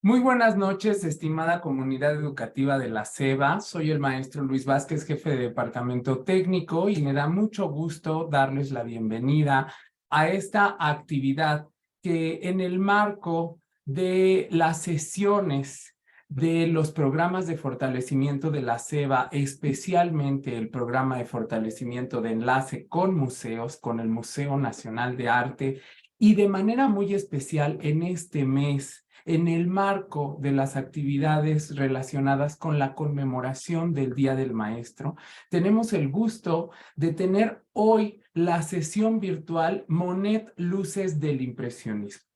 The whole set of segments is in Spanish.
Muy buenas noches, estimada comunidad educativa de la SEBA. Soy el maestro Luis Vázquez, jefe de departamento técnico, y me da mucho gusto darles la bienvenida a esta actividad que en el marco de las sesiones de los programas de fortalecimiento de la SEBA, especialmente el programa de fortalecimiento de enlace con museos, con el Museo Nacional de Arte, y de manera muy especial en este mes, en el marco de las actividades relacionadas con la conmemoración del Día del Maestro, tenemos el gusto de tener hoy la sesión virtual Monet Luces del Impresionismo.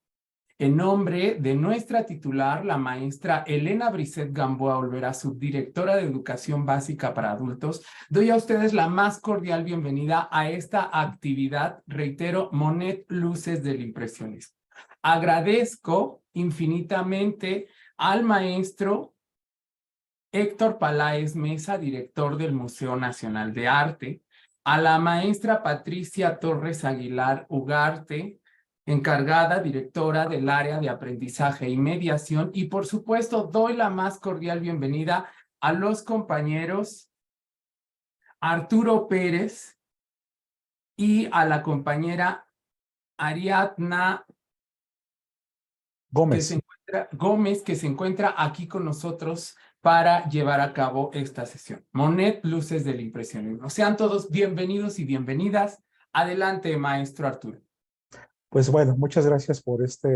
En nombre de nuestra titular, la maestra Elena Brisset Gamboa Olvera, subdirectora de Educación Básica para Adultos, doy a ustedes la más cordial bienvenida a esta actividad, reitero, Monet Luces del Impresionismo. Agradezco infinitamente al maestro Héctor Paláez Mesa, director del Museo Nacional de Arte, a la maestra Patricia Torres Aguilar Ugarte, encargada, directora del área de aprendizaje y mediación, y por supuesto doy la más cordial bienvenida a los compañeros Arturo Pérez y a la compañera Ariadna Gómez. Gómez, que se encuentra aquí con nosotros para llevar a cabo esta sesión. Monet, Luces del Impresionismo. Sean todos bienvenidos y bienvenidas. Adelante, maestro Arturo. Pues bueno, muchas gracias por esta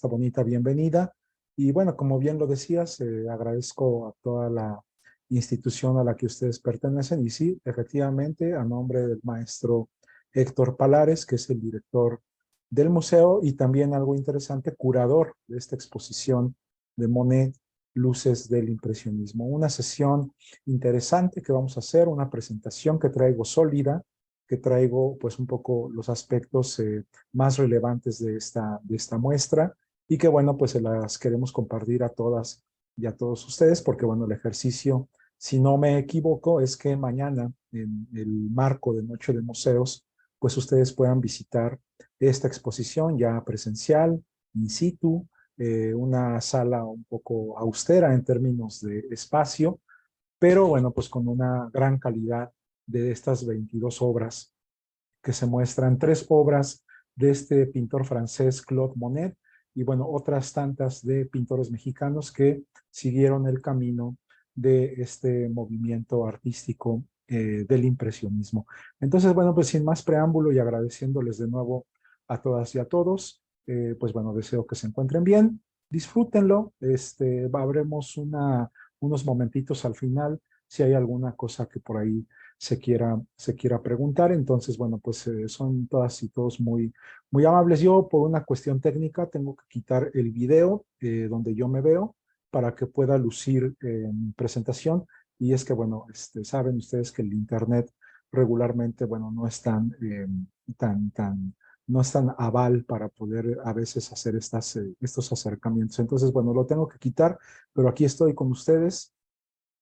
bonita bienvenida. Y bueno, como bien lo decías, agradezco a toda la institución a la que ustedes pertenecen. Y sí, efectivamente, a nombre del maestro Héctor Palares, que es el director del museo y también algo interesante, curador de esta exposición de Monet, Luces del Impresionismo. Una sesión interesante que vamos a hacer, una presentación que traigo sólida, que traigo pues un poco los aspectos más relevantes de esta muestra y que bueno, pues se las queremos compartir a todas y a todos ustedes porque bueno, el ejercicio, si no me equivoco, es que mañana en el marco de Noche de Museos, pues ustedes puedan visitar esta exposición ya presencial, in situ, una sala un poco austera en términos de espacio, pero bueno, pues con una gran calidad de estas 22 obras que se muestran, 3 obras de este pintor francés Claude Monet y bueno, otras tantas de pintores mexicanos que siguieron el camino de este movimiento artístico del impresionismo. Entonces, bueno, pues sin más preámbulo y agradeciéndoles de nuevo a todas y a todos, pues bueno, deseo que se encuentren bien, disfrútenlo, habremos unos momentitos al final, si hay alguna cosa que por ahí se quiera preguntar. Entonces, bueno, pues son todas y todos muy amables. Yo, por una cuestión técnica, tengo que quitar el video donde yo me veo para que pueda lucir mi presentación. Y es que, bueno, saben ustedes que el internet regularmente, bueno, no es no es tan aval para poder a veces hacer estos acercamientos. Entonces, bueno, lo tengo que quitar, pero aquí estoy con ustedes.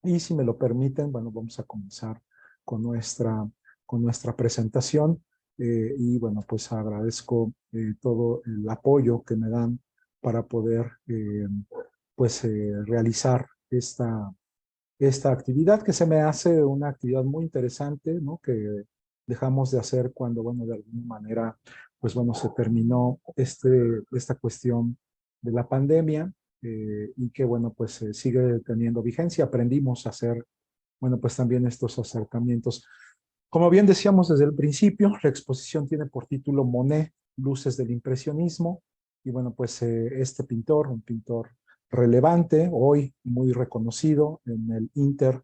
Y si me lo permiten, bueno, vamos a comenzar con nuestra presentación. Y bueno, pues agradezco todo el apoyo que me dan para poder pues realizar esta actividad que se me hace una actividad muy interesante, ¿no? Que dejamos de hacer cuando, bueno, de alguna manera, pues bueno, se terminó esta cuestión de la pandemia y que, bueno, pues sigue teniendo vigencia. Aprendimos a hacer, bueno, pues también estos acercamientos. Como bien decíamos desde el principio, la exposición tiene por título Monet, Luces del Impresionismo, y bueno, pues este pintor, un pintor relevante, hoy muy reconocido en el Inter,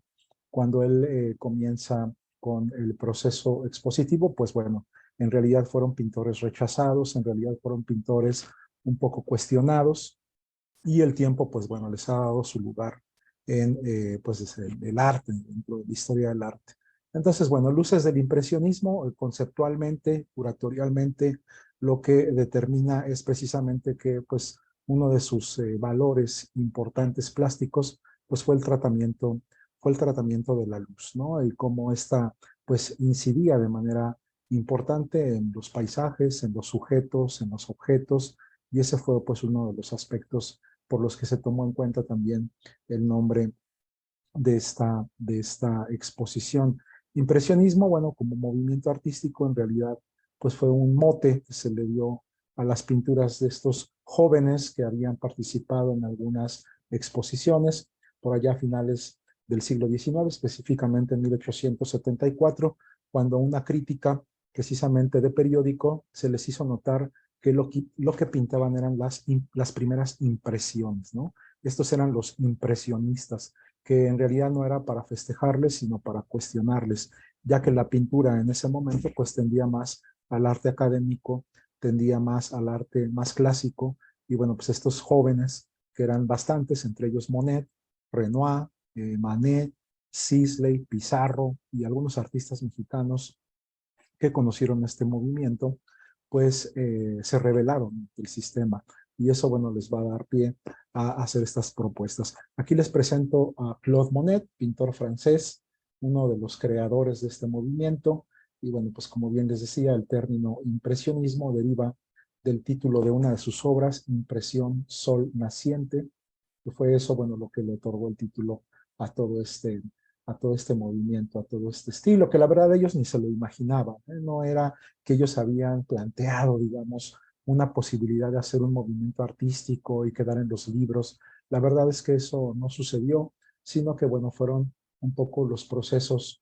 cuando él comienza con el proceso expositivo, pues bueno, en realidad fueron pintores rechazados, en realidad fueron pintores un poco cuestionados, y el tiempo, pues bueno, les ha dado su lugar en pues, el arte, dentro de la historia del arte. Entonces, bueno, Luces del Impresionismo, conceptualmente, curatorialmente, lo que determina es precisamente que pues uno de sus valores importantes plásticos pues fue el tratamiento de la luz, ¿no? Y cómo esta pues incidía de manera importante en los paisajes, en los sujetos, en los objetos, y ese fue pues uno de los aspectos por los que se tomó en cuenta también el nombre de esta exposición. Impresionismo, bueno, como movimiento artístico, en realidad, pues fue un mote que se le dio a las pinturas de estos jóvenes que habían participado en algunas exposiciones por allá a finales del siglo XIX, específicamente en 1874, cuando una crítica precisamente de periódico se les hizo notar que lo que pintaban eran las primeras impresiones, ¿no? Estos eran los impresionistas, que en realidad no era para festejarles, sino para cuestionarles, ya que la pintura en ese momento pues tendía más al arte académico, tendía más al arte más clásico, y bueno, pues estos jóvenes, que eran bastantes, entre ellos Monet, Renoir, Manet, Sisley, Pizarro y algunos artistas mexicanos que conocieron este movimiento, pues se rebelaron del sistema. Y eso, bueno, les va a dar pie a hacer estas propuestas. Aquí les presento a Claude Monet, pintor francés, uno de los creadores de este movimiento. Y bueno, pues como bien les decía, el término impresionismo deriva del título de una de sus obras, Impresión Sol Naciente, que fue eso, bueno, lo que le otorgó el título a todo este movimiento, a todo este estilo, que la verdad ellos ni se lo imaginaban, ¿eh? No era que ellos habían planteado, digamos, una posibilidad de hacer un movimiento artístico y quedar en los libros. La verdad es que eso no sucedió, sino que, bueno, fueron un poco los procesos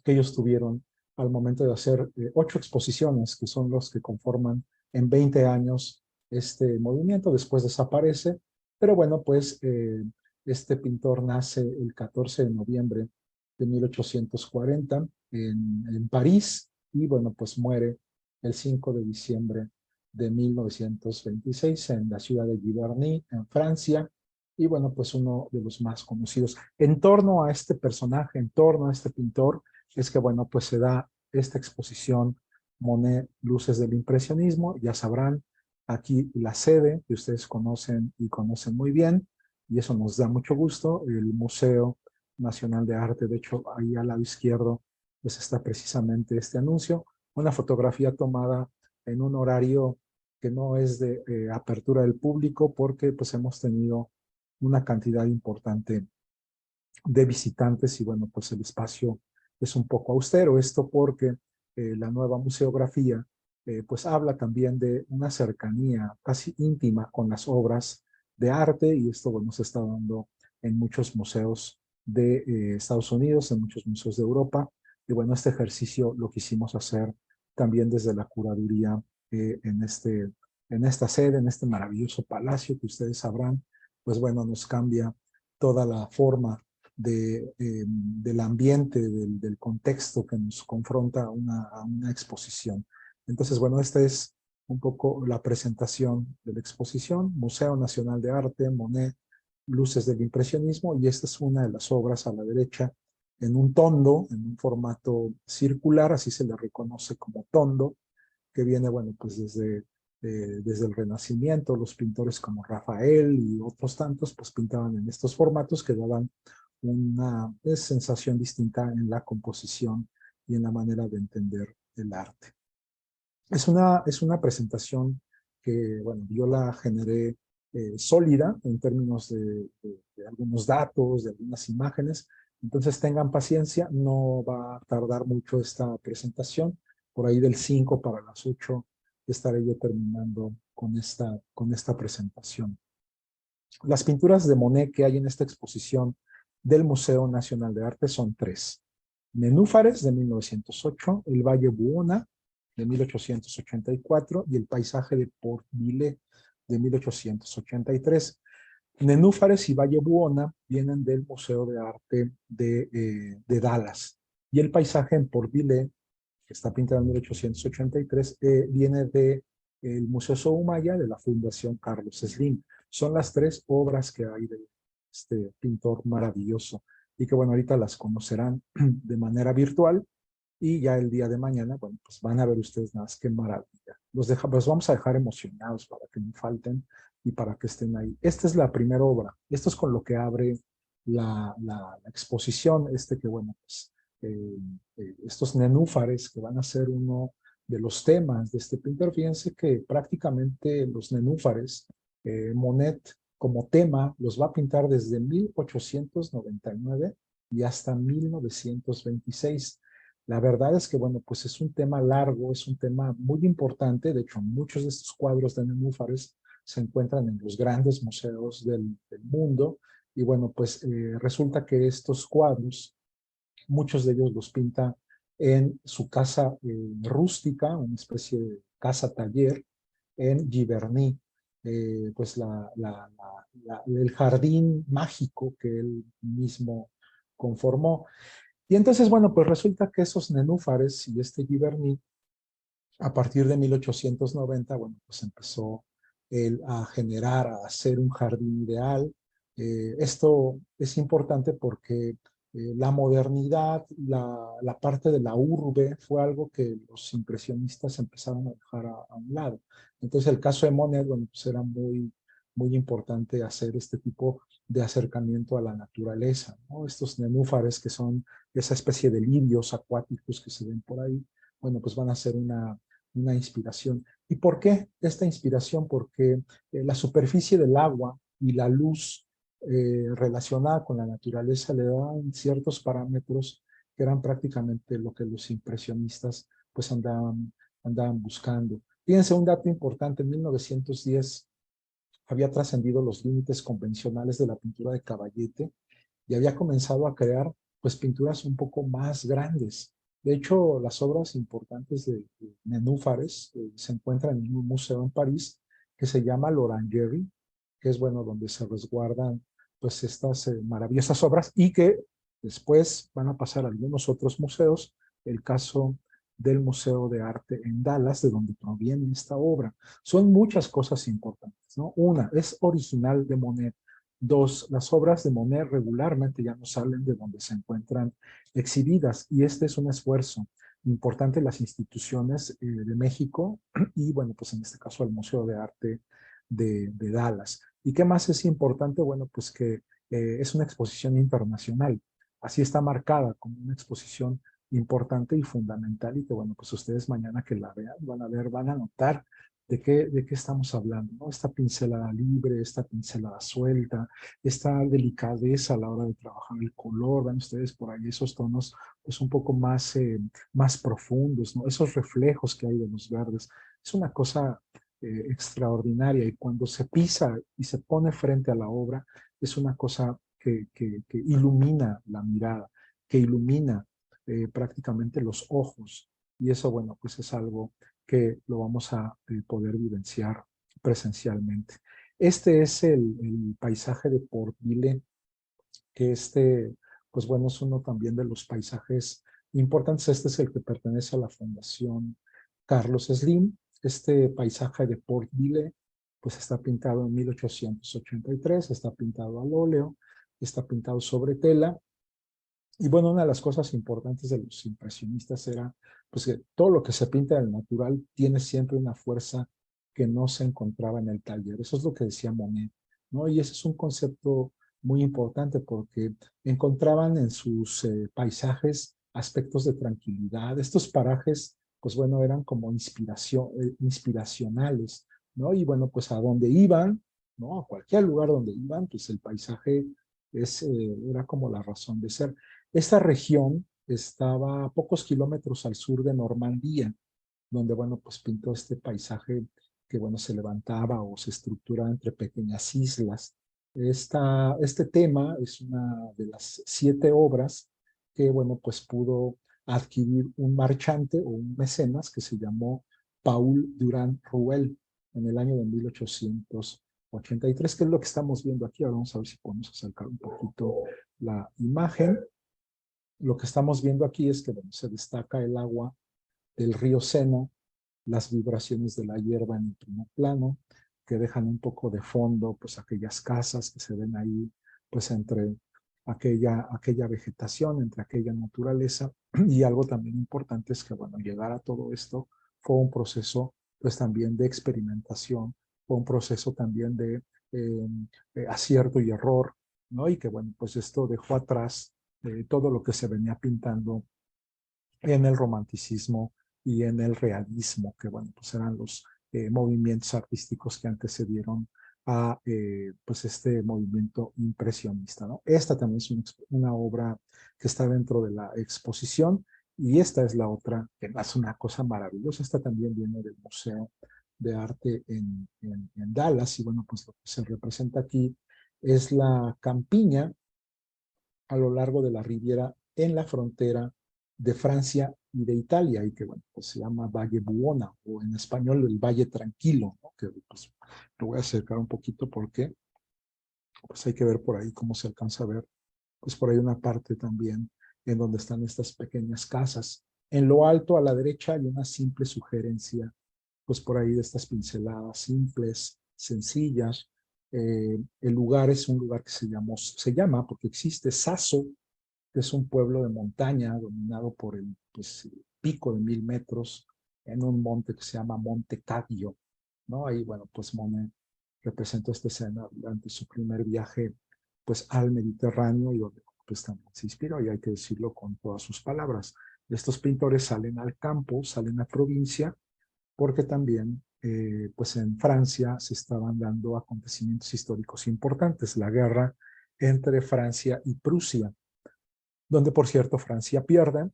que ellos tuvieron al momento de hacer 8 exposiciones, que son los que conforman en 20 años este movimiento. Después desaparece, pero bueno, pues este pintor nace el 14 de noviembre de 1840 en París, y bueno, pues muere el 5 de diciembre de 1926 en la ciudad de Giverny, en Francia. Y bueno, pues uno de los más conocidos. En torno a este personaje, en torno a este pintor, es que, bueno, pues se da esta exposición Monet, Luces del Impresionismo. Ya sabrán, aquí la sede que ustedes conocen y conocen muy bien, y eso nos da mucho gusto, el Museo Nacional de Arte. De hecho, ahí al lado izquierdo pues está precisamente este anuncio, una fotografía tomada en un horario que no es de apertura del público, porque pues hemos tenido una cantidad importante de visitantes, y bueno, pues el espacio es un poco austero. Esto porque la nueva museografía pues habla también de una cercanía casi íntima con las obras de arte, y esto, bueno, se está dando en muchos museos de Estados Unidos, en muchos museos de Europa. Y bueno, este ejercicio lo quisimos hacer también desde la curaduría en esta sede, en este maravilloso palacio que ustedes sabrán, pues bueno, nos cambia toda la forma del ambiente, del contexto que nos confronta a una exposición. Entonces, bueno, esta es un poco la presentación de la exposición, Museo Nacional de Arte, Monet, Luces del Impresionismo, y esta es una de las obras a la derecha, en un tondo, en un formato circular, así se le reconoce como tondo, que viene, bueno, pues desde el Renacimiento. Los pintores como Rafael y otros tantos, pues pintaban en estos formatos que daban una sensación distinta en la composición y en la manera de entender el arte. Es una presentación que, bueno, yo la generé sólida en términos de algunos datos, de algunas imágenes. Entonces tengan paciencia, no va a tardar mucho esta presentación. Por ahí del 5 para las 8 estaré yo terminando con esta presentación. Las pinturas de Monet que hay en esta exposición del Museo Nacional de Arte son 3. Nenúfares, de 1908, el Valle Buona, de 1884, y el Paisaje de Port Vila, de 1883. Nenúfares y Valle Buona vienen del Museo de Arte de Dallas, y el Paisaje en Port Vila, que está pintado en 1883, viene del Museo Soumaya de la Fundación Carlos Slim. Son las 3 obras que hay de este pintor maravilloso, y que, bueno, ahorita las conocerán de manera virtual, y ya el día de mañana, bueno, pues van a ver ustedes nada más qué maravilla. Los vamos a dejar emocionados para que no falten y para que estén ahí. Esta es la primera obra. Esto es con lo que abre la exposición, que, bueno, pues estos nenúfares que van a ser uno de los temas de este pintor. Fíjense que prácticamente los nenúfares, Monet como tema los va a pintar desde 1899 y hasta 1926. La verdad es que, bueno, pues es un tema largo, es un tema muy importante. De hecho, muchos de estos cuadros de nenúfares se encuentran en los grandes museos del mundo. Y bueno, pues resulta que estos cuadros, muchos de ellos los pinta en su casa rústica, una especie de casa-taller en Giverny, pues el jardín mágico que él mismo conformó. Y entonces, bueno, pues resulta que esos nenúfares y este Giverny, a partir de 1890, bueno, pues empezó él a generar, a hacer un jardín ideal. Esto es importante porque la modernidad, la parte de la urbe, fue algo que los impresionistas empezaron a dejar a un lado. Entonces, el caso de Monet, bueno, pues era muy importante hacer este tipo de acercamiento a la naturaleza, ¿no? Estos nenúfares que son esa especie de lirios acuáticos que se ven por ahí, bueno, pues van a ser una inspiración. ¿Y por qué esta inspiración? Porque la superficie del agua y la luz relacionada con la naturaleza le daban ciertos parámetros que eran prácticamente lo que los impresionistas pues andaban buscando. Fíjense un dato importante, en 1910 había trascendido los límites convencionales de la pintura de caballete y había comenzado a crear pues pinturas un poco más grandes. De hecho, las obras importantes de nenúfares se encuentran en un museo en París que se llama l'Orangerie, que es bueno donde se resguardan pues estas maravillosas obras y que después van a pasar a algunos otros museos. El caso del Museo de Arte en Dallas, de donde proviene esta obra. Son muchas cosas importantes, ¿no? Una, es original de Monet. Dos, las obras de Monet regularmente ya no salen de donde se encuentran exhibidas y este es un esfuerzo importante en las instituciones de México y bueno, pues en este caso el Museo de Arte de Dallas. ¿Y qué más es importante? Bueno, pues que es una exposición internacional. Así está marcada como una exposición importante y fundamental y que bueno, pues ustedes mañana que la vean van a ver, van a notar de qué estamos hablando, ¿no? Esta pincelada libre, esta pincelada suelta, esta delicadeza a la hora de trabajar el color, ven ustedes por ahí esos tonos pues un poco más profundos, ¿no? Esos reflejos que hay de los verdes. Es una cosa extraordinaria y cuando se pisa y se pone frente a la obra, es una cosa que ilumina la mirada, que ilumina prácticamente los ojos. Y eso, bueno, pues es algo que lo vamos a poder vivenciar presencialmente. Este es el paisaje de Port Vila, que pues bueno, es uno también de los paisajes importantes. Este es el que pertenece a la Fundación Carlos Slim. Este paisaje de Port Vila, pues está pintado en 1883, está pintado al óleo, está pintado sobre tela. Y bueno, una de las cosas importantes de los impresionistas era pues que todo lo que se pinta del natural tiene siempre una fuerza que no se encontraba en el taller. Eso es lo que decía Monet, ¿no? Y ese es un concepto muy importante porque encontraban en sus paisajes aspectos de tranquilidad. Estos parajes, pues bueno, eran como inspiracionales, ¿no? Y bueno, pues a donde iban, ¿no? A cualquier lugar donde iban, pues el paisaje era como la razón de ser. Esta región estaba a pocos kilómetros al sur de Normandía, donde, bueno, pues pintó este paisaje que, bueno, se levantaba o se estructuraba entre pequeñas islas. Este tema es una de las 7 obras que, bueno, pues pudo adquirir un marchante o un mecenas que se llamó Paul Durand Ruel en el año de 1883, que es lo que estamos viendo aquí. Ahora vamos a ver si podemos acercar un poquito la imagen. Lo que estamos viendo aquí es que bueno, se destaca el agua del río Sena, las vibraciones de la hierba en el primer plano, que dejan un poco de fondo, pues aquellas casas que se ven ahí, pues entre aquella vegetación, entre aquella naturaleza. Y algo también importante es que, bueno, llegar a todo esto fue un proceso, pues también de experimentación, fue un proceso también de acierto y error, ¿no? Y que, bueno, pues esto dejó atrás todo lo que se venía pintando en el romanticismo y en el realismo, que bueno, pues eran los movimientos artísticos que antecedieron a pues este movimiento impresionista, ¿no? Esta también es una obra que está dentro de la exposición y esta es la otra que es una cosa maravillosa. Esta también viene del Museo de Arte en Dallas y bueno, pues lo que se representa aquí es la campiña a lo largo de la Riviera en la frontera de Francia y de Italia, y que bueno, pues se llama Valle Buona, o en español el Valle Tranquilo, ¿no? Que pues lo voy a acercar un poquito porque pues hay que ver por ahí cómo se alcanza a ver, pues por ahí una parte también en donde están estas pequeñas casas. En lo alto a la derecha hay una simple sugerencia, pues por ahí de estas pinceladas simples, sencillas. El lugar es un lugar que se llama, porque existe Sasso, que es un pueblo de montaña dominado por el pues, pico de 1000 metros en un monte que se llama Monte Cadio, ¿no? Ahí, bueno, pues Monet representó esta escena durante su primer viaje, pues, al Mediterráneo y donde, pues, también se inspiró, y hay que decirlo con todas sus palabras. Estos pintores salen al campo, salen a provincia, porque también, pues, en Francia se estaban dando acontecimientos históricos importantes, la guerra entre Francia y Prusia, donde por cierto Francia pierde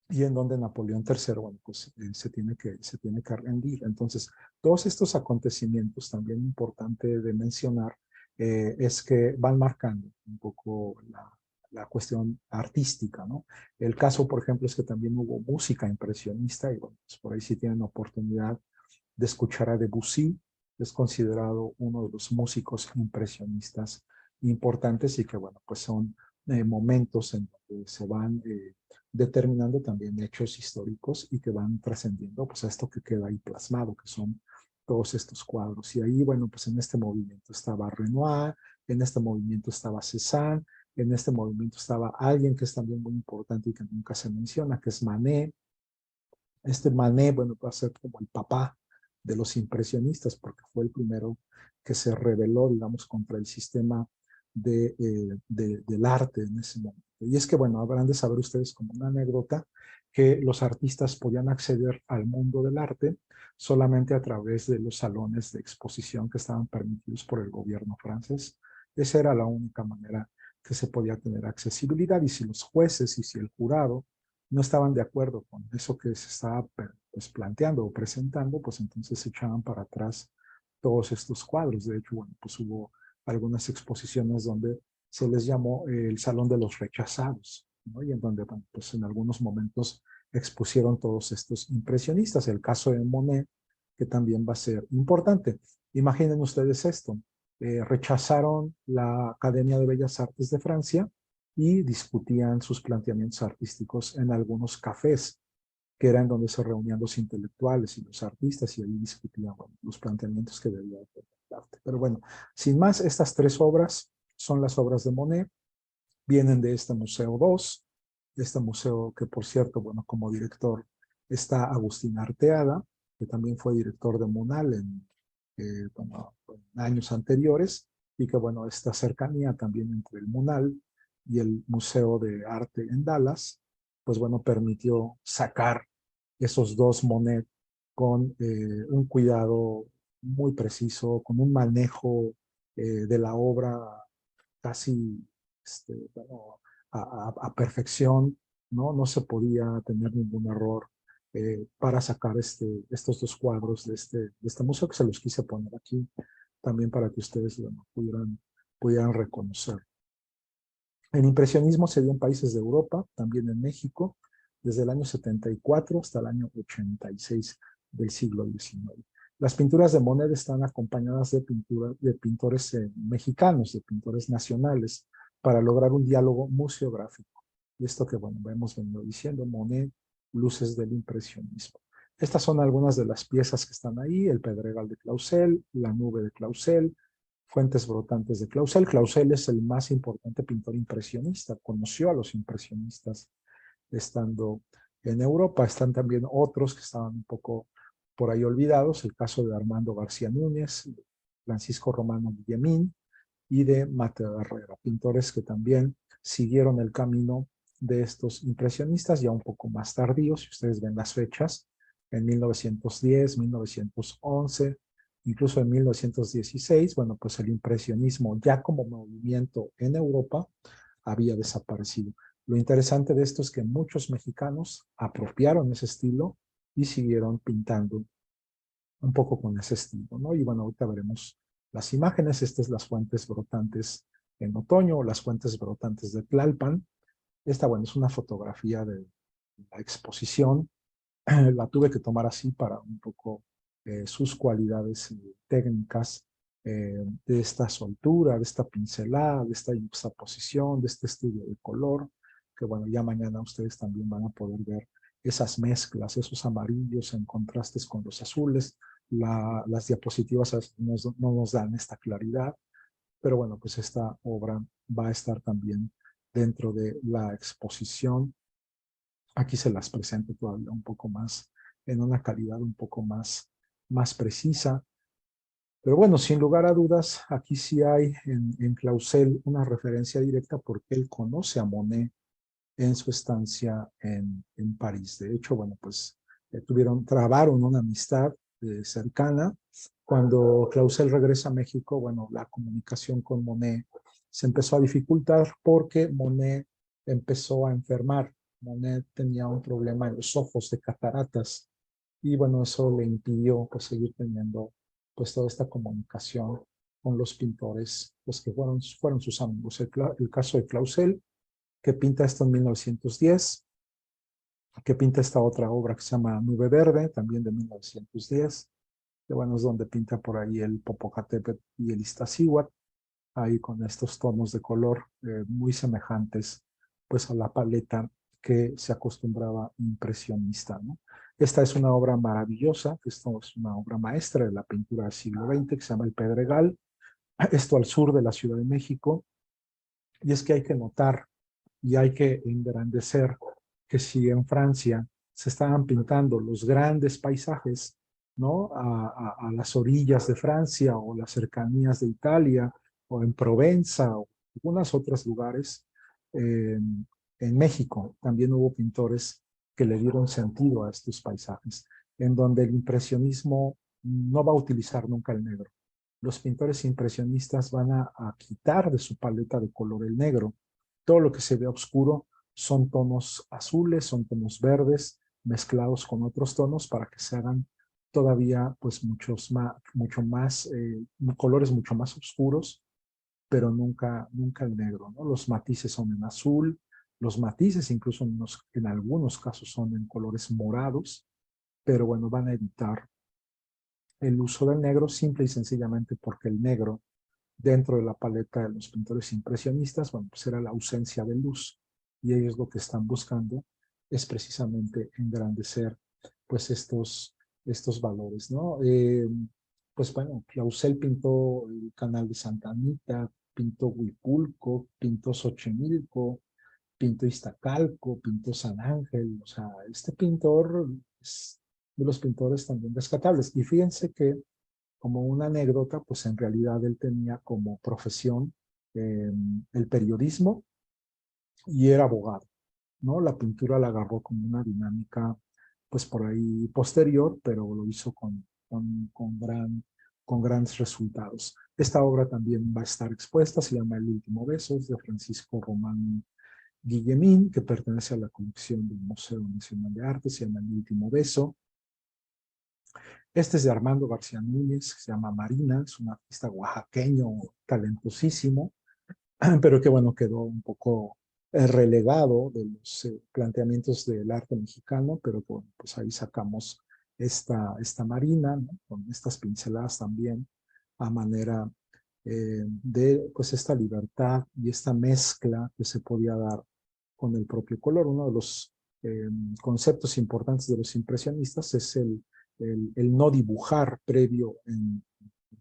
y en donde Napoleón III, bueno, pues se tiene que rendir. Entonces, todos estos acontecimientos, también importante de mencionar, es que van marcando un poco la cuestión artística, ¿no? El caso, por ejemplo, es que también hubo música impresionista y bueno, pues por ahí sí tienen oportunidad de escuchar a Debussy, es considerado uno de los músicos impresionistas importantes y que, bueno, pues son momentos en donde se van determinando también hechos históricos y que van trascendiendo pues a esto que queda ahí plasmado, que son todos estos cuadros. Y ahí, bueno, pues en este movimiento estaba Renoir, en este movimiento estaba Cézanne, en este movimiento estaba alguien que es también muy importante y que nunca se menciona, que es Manet. Este Manet, bueno, va a ser como el papá de los impresionistas, porque fue el primero que se rebeló, digamos, contra el sistema del arte en ese momento. Y es que, bueno, habrán de saber ustedes como una anécdota que los artistas podían acceder al mundo del arte solamente a través de los salones de exposición que estaban permitidos por el gobierno francés. Esa era la única manera que se podía tener accesibilidad, y si los jueces y si el jurado no estaban de acuerdo con eso que se estaba pues, planteando o presentando, pues entonces se echaban para atrás todos estos cuadros. De hecho, bueno, pues hubo algunas exposiciones donde se les llamó el Salón de los Rechazados, ¿no? Y en donde, bueno, pues en algunos momentos expusieron todos estos impresionistas. El caso de Monet, que también va a ser importante. Imaginen ustedes esto. Rechazaron la Academia de Bellas Artes de Francia y discutían sus planteamientos artísticos en algunos cafés, que eran donde se reunían los intelectuales y los artistas, y ahí discutían, bueno, los planteamientos que debía hacer el arte. Pero bueno, sin más, estas tres obras son las obras de Monet, vienen de este Museo 2, este museo que, por cierto, bueno, como director está Agustín Arteaga, que también fue director de Munal bueno, en años anteriores, y que, bueno, esta cercanía también entre el Munal y el Museo de Arte en Dallas, pues bueno, permitió sacar esos dos Monet con un cuidado muy preciso, con un manejo de la obra casi bueno, a perfección, ¿no? No se podía tener ningún error para sacar estos dos cuadros de este museo, que se los quise poner aquí también para que ustedes, bueno, pudieran reconocer. El impresionismo se dio en países de Europa, también en México, desde el año 74 hasta el año 86 del siglo XIX. Las pinturas de Monet están acompañadas de pintores mexicanos, de pintores nacionales, para lograr un diálogo museográfico. Y esto que, bueno, hemos venido diciendo, Monet, luces del impresionismo. Estas son algunas de las piezas que están ahí: el Pedregal de Clausel, la nube de Clausel, fuentes brotantes de Clausel. Clausel es el más importante pintor impresionista, conoció a los impresionistas estando en Europa. Están también otros que estaban un poco por ahí olvidados, el caso de Armando García Núñez, Francisco Romano Guillemín y de Mateo Herrera, pintores que también siguieron el camino de estos impresionistas, ya un poco más tardíos. Si ustedes ven las fechas, en 1910, 1911, Incluso en 1916, bueno, pues el impresionismo ya como movimiento en Europa había desaparecido. Lo interesante de esto es que muchos mexicanos apropiaron ese estilo y siguieron pintando un poco con ese estilo, ¿no? Y bueno, ahorita veremos las imágenes. Estas son las fuentes brotantes en otoño, las fuentes brotantes de Tlalpan. Esta, bueno, es una fotografía de la exposición. La tuve que tomar así para un poco sus cualidades técnicas de esta soltura, de esta pincelada, de esta juxtaposición, de este estudio de color, que bueno, ya mañana ustedes también van a poder ver esas mezclas, esos amarillos en contrastes con los azules. Las diapositivas no nos dan esta claridad, pero bueno, pues esta obra va a estar también dentro de la exposición. Aquí se las presento todavía un poco más, en una calidad un poco más precisa. Pero bueno, sin lugar a dudas, aquí sí hay en Clausel una referencia directa porque él conoce a Monet en su estancia en París. De hecho, bueno, pues trabaron una amistad cercana. Cuando Clausel regresa a México, bueno, la comunicación con Monet se empezó a dificultar porque Monet empezó a enfermar. Monet tenía un problema en los ojos de cataratas y bueno, eso le impidió pues seguir teniendo pues toda esta comunicación con los pintores, pues que fueron sus amigos. El caso de Clausel, que pinta esto en 1910, que pinta esta otra obra que se llama Nube Verde, también de 1910, que bueno, es donde pinta por ahí el Popocatépetl y el Iztaccíhuatl, ahí con estos tonos de color muy semejantes pues a la paleta que se acostumbraba impresionista, ¿no? Esta es una obra maravillosa, esto es una obra maestra de la pintura del siglo XX que se llama El Pedregal, esto al sur de la Ciudad de México, y es que hay que notar y hay que engrandecer que si en Francia se estaban pintando los grandes paisajes, ¿no? A las orillas de Francia o las cercanías de Italia o en Provenza o algunos otros lugares, en México también hubo pintores que le dieron sentido a estos paisajes, en donde el impresionismo no va a utilizar nunca el negro. Los pintores impresionistas van a quitar de su paleta de color el negro. Todo lo que se ve oscuro son tonos azules, son tonos verdes, mezclados con otros tonos para que se hagan todavía pues colores mucho más oscuros, pero nunca el negro, ¿no? Los matices son en azul, los matices incluso en algunos casos son en colores morados, pero bueno, van a evitar el uso del negro simple y sencillamente porque el negro dentro de la paleta de los pintores impresionistas, bueno, pues era la ausencia de luz, y ellos lo que están buscando es precisamente engrandecer pues estos valores, ¿no? Pues bueno, Clausel pintó el Canal de Santa Anita, pintó Huipulco, pintó Xochimilco, pintó Iztacalco, pintó San Ángel. O sea, este pintor es de los pintores también rescatables. Y fíjense que como una anécdota, pues en realidad él tenía como profesión eh, el periodismo y era abogado, ¿no? La pintura la agarró como una dinámica, pues por ahí posterior, pero lo hizo con grandes resultados. Esta obra también va a estar expuesta, se llama El último beso, es de Francisco Román Guillemín, que pertenece a la colección del Museo Nacional de Arte, se llama El último beso. Este es de Armando García Núñez, que se llama Marina, es un artista oaxaqueño talentosísimo, pero que bueno, quedó un poco relegado de los planteamientos del arte mexicano, pero bueno, pues ahí sacamos esta Marina, ¿no? Con estas pinceladas también a manera de pues esta libertad y esta mezcla que se podía dar con el propio color. Uno de los conceptos importantes de los impresionistas es el no dibujar previo en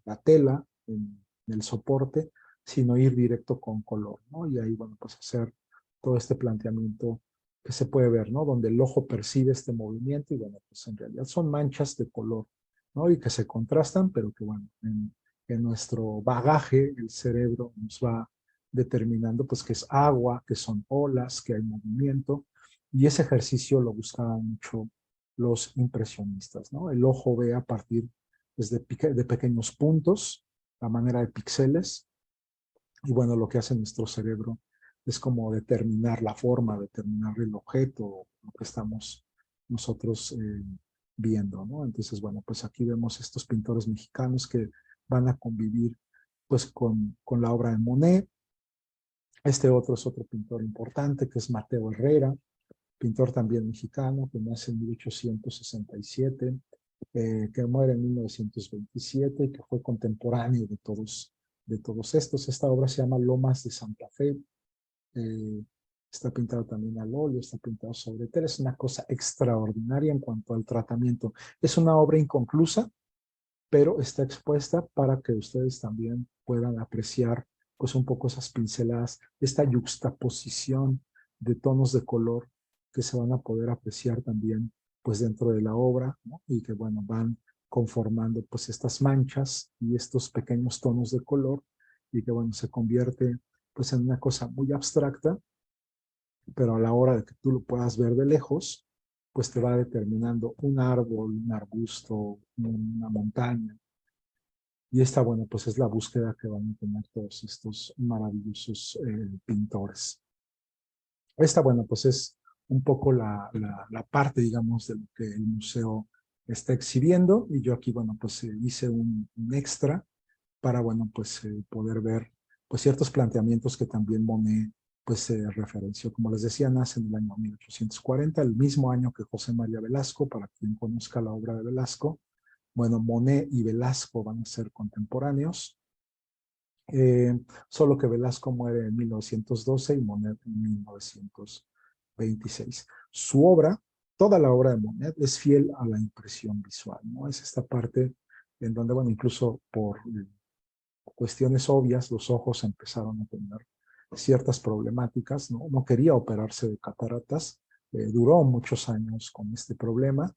la tela, en el soporte, sino ir directo con color, ¿no? Y ahí, bueno, pues hacer todo este planteamiento que se puede ver, ¿no? Donde el ojo percibe este movimiento y, bueno, pues en realidad son manchas de color, ¿no? Y que se contrastan, pero que, bueno, en nuestro bagaje, el cerebro nos va determinando, pues, que es agua, que son olas, que hay movimiento, y ese ejercicio lo buscaban mucho los impresionistas, ¿no? El ojo ve a partir es de pequeños puntos, a manera de píxeles. Y bueno, lo que hace nuestro cerebro es como determinar la forma, determinar el objeto, lo que estamos nosotros viendo, ¿no? Entonces, bueno, pues aquí vemos estos pintores mexicanos que van a convivir pues con la obra de Monet. Este otro es otro pintor importante que es Mateo Herrera, pintor también mexicano, que nace en 1867, que muere en 1927 y que fue contemporáneo de todos estos. Esta obra se llama Lomas de Santa Fe. Está pintado también al óleo, está pintado sobre tela. Es una cosa extraordinaria en cuanto al tratamiento. Es una obra inconclusa, pero está expuesta para que ustedes también puedan apreciar pues un poco esas pinceladas, esta yuxtaposición de tonos de color que se van a poder apreciar también pues dentro de la obra, ¿no? Y que bueno, van conformando pues estas manchas y estos pequeños tonos de color y que bueno, se convierte pues en una cosa muy abstracta, pero a la hora de que tú lo puedas ver de lejos, pues te va determinando un árbol, un arbusto, una montaña. Y esta, bueno, pues es la búsqueda que van a tener todos estos maravillosos pintores. Esta, bueno, pues es un poco la parte, digamos, de lo que el museo está exhibiendo. Y yo aquí, bueno, pues hice un extra para, bueno, pues poder ver pues ciertos planteamientos que también Monet pues referenció. Como les decía, nace en el año 1840, el mismo año que José María Velasco, para quien conozca la obra de Velasco. Bueno, Monet y Velasco van a ser contemporáneos, solo que Velasco muere en 1912 y Monet en 1926. Su obra, toda la obra de Monet es fiel a la impresión visual, ¿no? Es esta parte en donde, bueno, incluso por cuestiones obvias, los ojos empezaron a tener ciertas problemáticas, ¿no? No quería operarse de cataratas, duró muchos años con este problema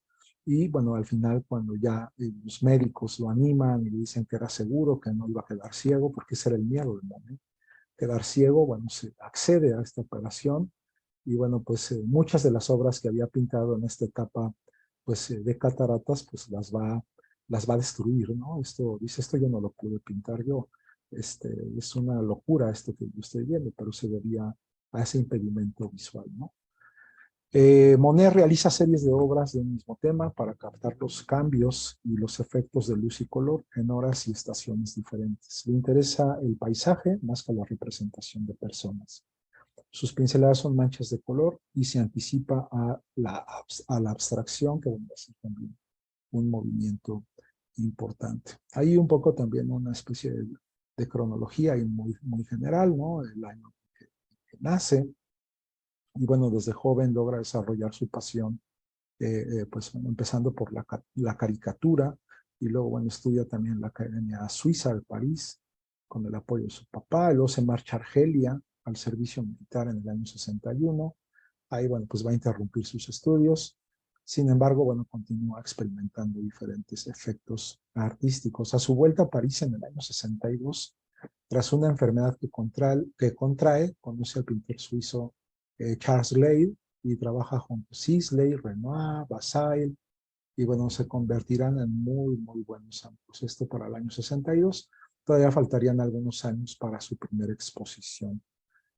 y bueno, al final cuando ya los médicos lo animan y le dicen que era seguro, que no iba a quedar ciego, porque ese era el miedo del momento, quedar ciego, bueno, se accede a esta operación y bueno, pues muchas de las obras que había pintado en esta etapa pues de cataratas, pues las va a destruir, ¿no? Esto, dice, esto yo no lo pude pintar yo, es una locura esto que yo estoy viendo, pero se debía a ese impedimento visual, ¿no? Monet realiza series de obras de un mismo tema para captar los cambios y los efectos de luz y color en horas y estaciones diferentes. Le interesa el paisaje más que la representación de personas. Sus pinceladas son manchas de color y se anticipa a la abstracción, que va a ser también un movimiento importante. Hay un poco también una especie de cronología y muy general, ¿no? El año que nace, y bueno, desde joven logra desarrollar su pasión, pues bueno, empezando por la caricatura, y luego, bueno, estudia también en la Academia Suiza de París, con el apoyo de su papá, y luego se marcha a Argelia al servicio militar en el año 61, ahí, bueno, pues va a interrumpir sus estudios, sin embargo, bueno, continúa experimentando diferentes efectos artísticos. A su vuelta a París en el año 62, tras una enfermedad que contrae, conoce al pintor suizo Charles Lade y trabaja junto a Sisley, Renoir, Basile, y bueno, se convertirán en muy buenos amigos. Esto para el año 62. Todavía faltarían algunos años para su primera exposición.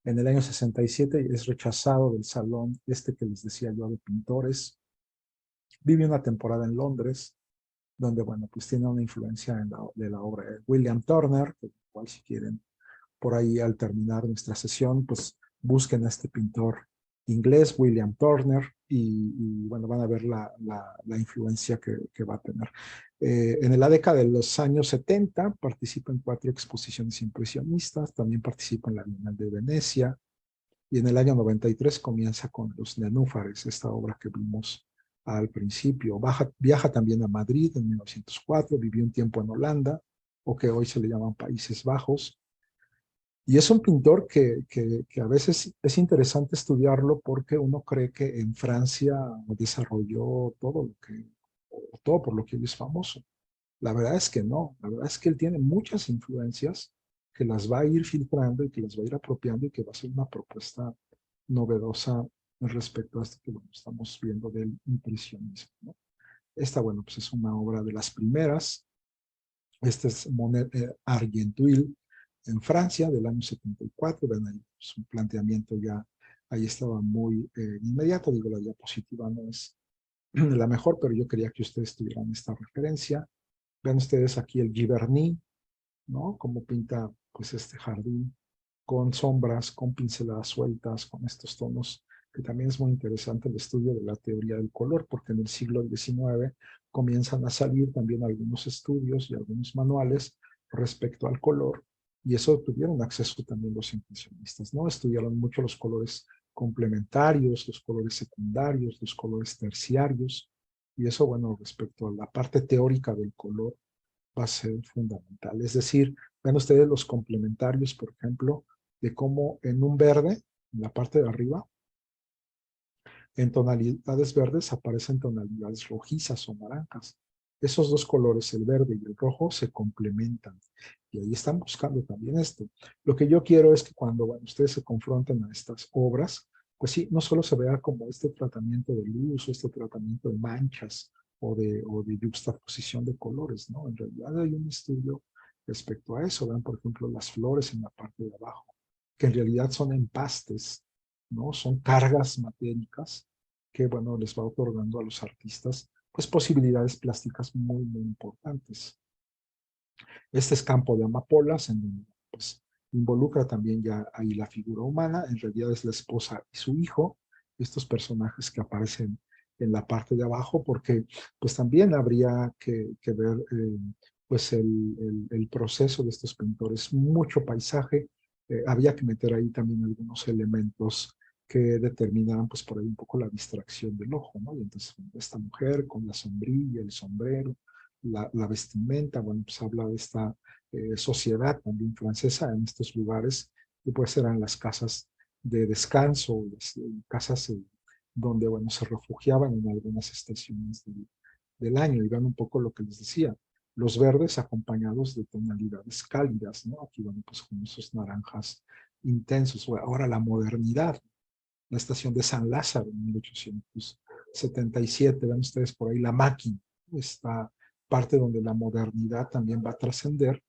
En el año 67 es rechazado del salón que les decía yo de pintores. Vive una temporada en Londres, donde, bueno, pues tiene una influencia de la obra de William Turner, que igual si quieren por ahí al terminar nuestra sesión, pues busquen a este pintor inglés, William Turner, y bueno, van a ver la influencia que va a tener. En la década de los años 70 participa en 4 exposiciones impresionistas, también participa en la Bienal de Venecia, y en el año 93 comienza con Los Nenúfares, esta obra que vimos al principio. Viaja también a Madrid en 1904, vivió un tiempo en Holanda, o que hoy se le llaman Países Bajos, y es un pintor que a veces es interesante estudiarlo porque uno cree que en Francia desarrolló todo por lo que él es famoso. La verdad es que no, la verdad es que él tiene muchas influencias que las va a ir filtrando y que las va a ir apropiando y que va a ser una propuesta novedosa respecto a esto que bueno, estamos viendo del impresionismo, ¿no? Esta, bueno, pues es una obra de las primeras, Este es Monet Argenteuil en Francia del año 74. Ven ahí, es un planteamiento ya, ahí estaba muy inmediato. Digo, la diapositiva no es la mejor, pero yo quería que ustedes tuvieran esta referencia. Ven ustedes aquí el Giverny, ¿no? Cómo pinta pues este jardín con sombras, con pinceladas sueltas, con estos tonos, que también es muy interesante el estudio de la teoría del color, porque en el siglo XIX comienzan a salir también algunos estudios y algunos manuales respecto al color, y eso tuvieron acceso también los impresionistas, ¿no? Estudiaron mucho los colores complementarios, los colores secundarios, los colores terciarios, y eso, bueno, respecto a la parte teórica del color, va a ser fundamental. Es decir, ven ustedes los complementarios, por ejemplo, de cómo en un verde, en la parte de arriba, en tonalidades verdes aparecen tonalidades rojizas o naranjas. Esos dos colores, el verde y el rojo, se complementan. Y ahí están buscando también esto. Lo que yo quiero es que cuando ustedes se confronten a estas obras, pues sí, no solo se vea como este tratamiento de luz o este tratamiento de manchas o de juxtaposición de colores, ¿no? En realidad hay un estudio respecto a eso. Vean, por ejemplo, las flores en la parte de abajo, que en realidad son empastes, ¿no? Son cargas matéricas que, bueno, les va otorgando a los artistas, pues, posibilidades plásticas muy, muy importantes. Este es Campo de Amapolas, en donde, pues, involucra también ya ahí la figura humana, en realidad es la esposa y su hijo, estos personajes que aparecen en la parte de abajo, porque, pues, también habría que ver, pues, el proceso de estos pintores, mucho paisaje, había que meter ahí también algunos elementos que determinaran, pues, por ahí un poco la distracción del ojo, ¿no? Y entonces, esta mujer con la sombrilla, el sombrero, la vestimenta, bueno, pues habla de esta sociedad también francesa en estos lugares, que pues eran las casas de descanso, las casas donde, bueno, se refugiaban en algunas estaciones del año, y vean un poco lo que les decía, los verdes acompañados de tonalidades cálidas, ¿no? Aquí, bueno, pues con esos naranjas intensos. Ahora la modernidad, la estación de San Lázaro en 1877, ven ustedes por ahí la máquina, esta parte donde la modernidad también va a trascender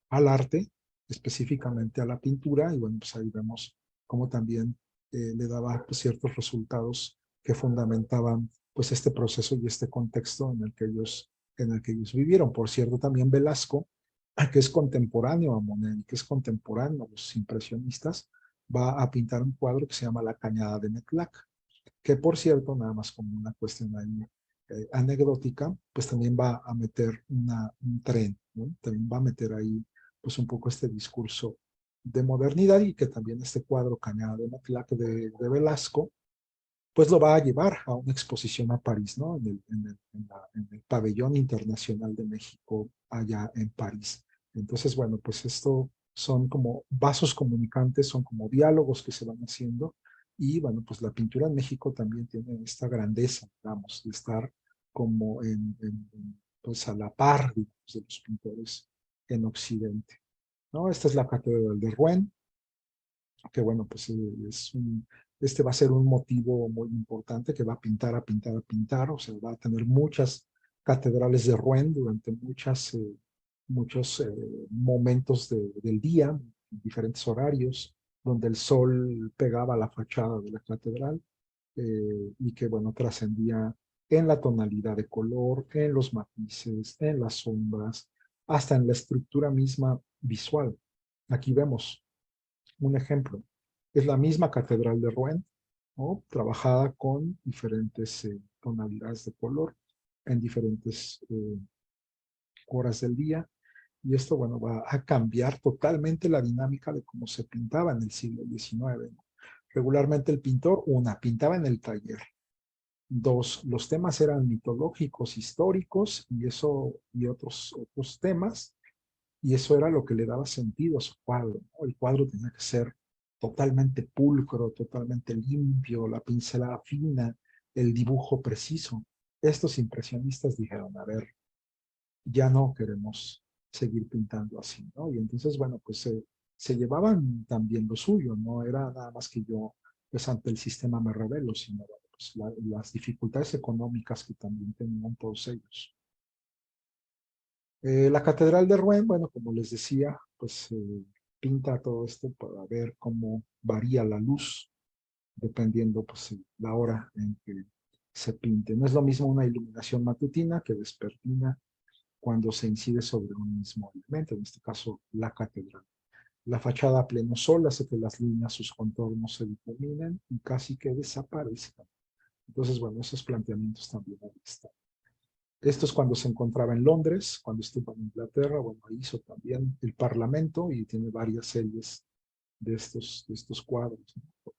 al arte, específicamente a la pintura, y bueno, pues ahí vemos cómo también le daba pues, ciertos resultados que fundamentaban pues este proceso y este contexto en el que ellos vivieron. Por cierto, también Velasco, que es contemporáneo a Monet y que es contemporáneo a los impresionistas, va a pintar un cuadro que se llama La Cañada de Metlac, que por cierto, nada más como una cuestión ahí anecdótica, pues también va a meter un tren, ¿no? También va a meter ahí pues un poco este discurso de modernidad, y que también este cuadro Cañada de Matlac de Velasco, pues lo va a llevar a una exposición a París, ¿no? En el Pabellón Internacional de México, allá en París. Entonces, bueno, pues esto son como vasos comunicantes, son como diálogos que se van haciendo, y bueno, pues la pintura en México también tiene esta grandeza, digamos, de estar como pues a la par, digamos, de los pintores en Occidente, ¿no? Esta es la Catedral de Rouen, que bueno, pues este va a ser un motivo muy importante que va a pintar, a pintar, a pintar, o sea, va a tener muchas catedrales de Rouen durante muchos momentos del día, diferentes horarios, donde el sol pegaba a la fachada de la catedral, y que, bueno, trascendía en la tonalidad de color, en los matices, en las sombras, hasta en la estructura misma visual. Aquí vemos un ejemplo. Es la misma catedral de Rouen, ¿no? Trabajada con diferentes tonalidades de color en diferentes horas del día. Y esto, bueno, va a cambiar totalmente la dinámica de cómo se pintaba en el siglo XIX, ¿no? Regularmente el pintor, una, pintaba en el taller. Dos, los temas eran mitológicos, históricos, y eso, y otros temas, y eso era lo que le daba sentido a su cuadro, ¿no? El cuadro tenía que ser totalmente pulcro, totalmente limpio, la pincelada fina, el dibujo preciso. Estos impresionistas dijeron, a ver, ya no queremos seguir pintando así, ¿no? Y entonces, bueno, pues se llevaban también lo suyo, no era nada más que yo, pues ante el sistema me rebelo, sino bueno, pues, las dificultades económicas que también tenían todos ellos. La Catedral de Rouen, bueno, como les decía, pues pinta todo esto para ver cómo varía la luz dependiendo pues la hora en que se pinte. No es lo mismo una iluminación matutina que vespertina cuando se incide sobre un mismo elemento, en este caso la catedral. La fachada a pleno sol hace que las líneas, sus contornos se difuminen y casi que desaparezcan. Entonces, bueno, esos planteamientos también ahí están. Esto es cuando se encontraba en Londres, cuando estuvo en Inglaterra, bueno, hizo también el Parlamento y tiene varias series de estos cuadros, ¿no?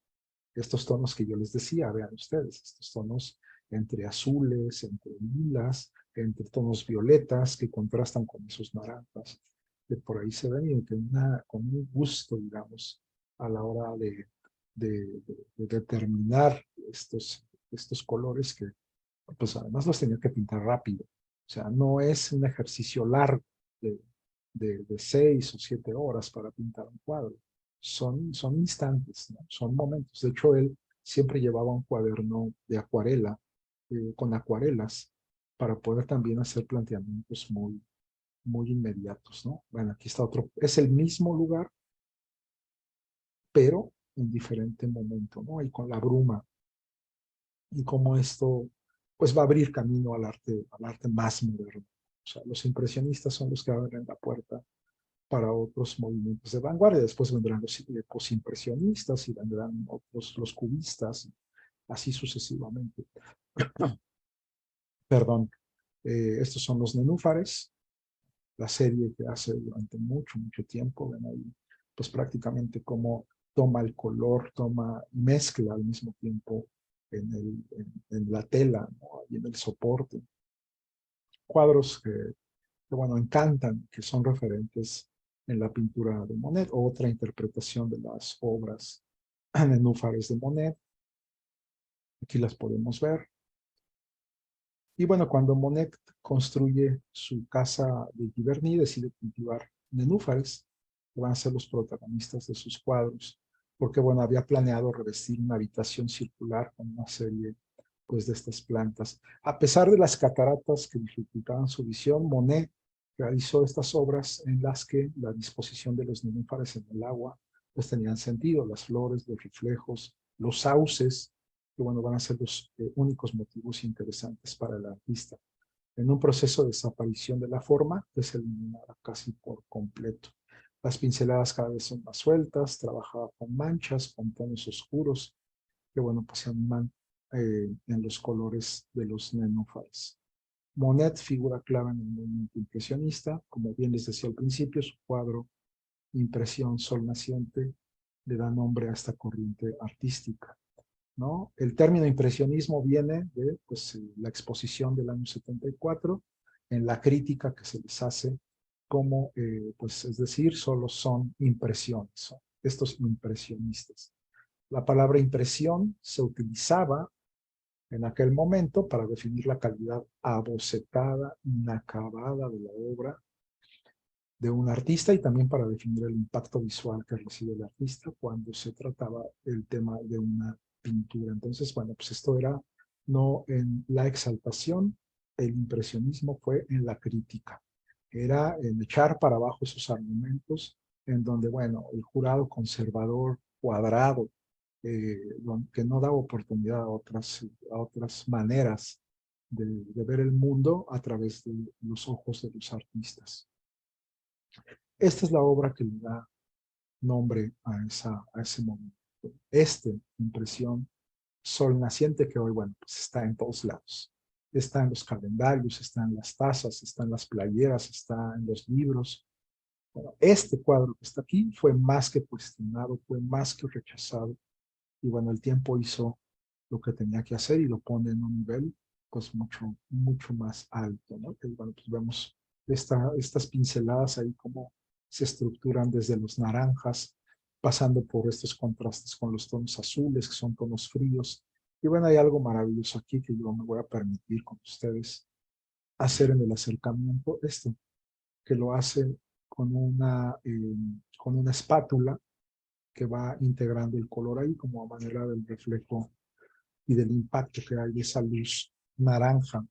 Estos tonos que yo les decía, vean ustedes, estos tonos entre azules, entre lilas, entre tonos violetas que contrastan con esos naranjas, que por ahí se ven y que con un gusto, digamos, a la hora de determinar estos colores que pues además los tenía que pintar rápido. O sea, no es un ejercicio largo de, de 6 o 7 horas para pintar un cuadro. Son instantes, ¿no? Son momentos. De hecho, él siempre llevaba un cuaderno de acuarela, con acuarelas, para poder también hacer planteamientos muy inmediatos, ¿no? Bueno, aquí está otro. Es el mismo lugar, pero en diferente momento, ¿no? Y con la bruma y cómo esto pues va a abrir camino al arte más moderno. O sea, los impresionistas son los que abren la puerta para otros movimientos de vanguardia. Después vendrán los posimpresionistas y vendrán otros, los cubistas, así sucesivamente. Perdón. Estos son los nenúfares, la serie que hace durante mucho tiempo. Ven ahí, pues prácticamente cómo toma el color, mezcla al mismo tiempo en la tela, ¿no? Y en el soporte. Cuadros que, bueno, encantan, que son referentes en la pintura de Monet. Otra interpretación de las obras nenúfares de Monet. Aquí las podemos ver. Y bueno, cuando Monet construye su casa de Giverny, decide cultivar nenúfares, que van a ser los protagonistas de sus cuadros, porque bueno, había planeado revestir una habitación circular con una serie pues de estas plantas. A pesar de las cataratas que dificultaban su visión, Monet realizó estas obras en las que la disposición de los nenúfares en el agua pues tenían sentido, las flores, los reflejos, los sauces, que bueno, van a ser los únicos motivos interesantes para el artista. En un proceso de desaparición de la forma, que se eliminará casi por completo. Las pinceladas cada vez son más sueltas, trabajaba con manchas, con tonos oscuros, que bueno, pues se animan en los colores de los nenúfares. Monet figura clave en el movimiento impresionista, como bien les decía al principio, su cuadro Impresión Sol Naciente le da nombre a esta corriente artística, ¿no? El término impresionismo viene de pues, la exposición del año 74, en la crítica que se les hace como, pues es decir, solo son impresiones, son estos impresionistas. La palabra impresión se utilizaba en aquel momento para definir la calidad abocetada, inacabada de la obra de un artista y también para definir el impacto visual que recibe el artista cuando se trataba el tema de una pintura. Entonces, bueno, pues esto era no en la exaltación, el impresionismo fue en la crítica, era en echar para abajo esos argumentos en donde, bueno, el jurado conservador, cuadrado, que no daba oportunidad a otras maneras de ver el mundo a través de los ojos de los artistas. Esta es la obra que le da nombre a ese momento. Impresión Sol Naciente, que hoy, bueno, pues está en todos lados. Está en los calendarios, está en las tazas, está en las playeras, está en los libros. Bueno, este cuadro que está aquí fue más que cuestionado, fue más que rechazado. Y bueno, el tiempo hizo lo que tenía que hacer y lo pone en un nivel pues mucho más alto, ¿no? Que, bueno, pues vemos estas pinceladas ahí como se estructuran desde los naranjas, pasando por estos contrastes con los tonos azules, que son tonos fríos. Y bueno, hay algo maravilloso aquí que yo me voy a permitir con ustedes hacer en el acercamiento, esto, que lo hace con una espátula que va integrando el color ahí como a manera del reflejo y del impacto que hay de esa luz naranja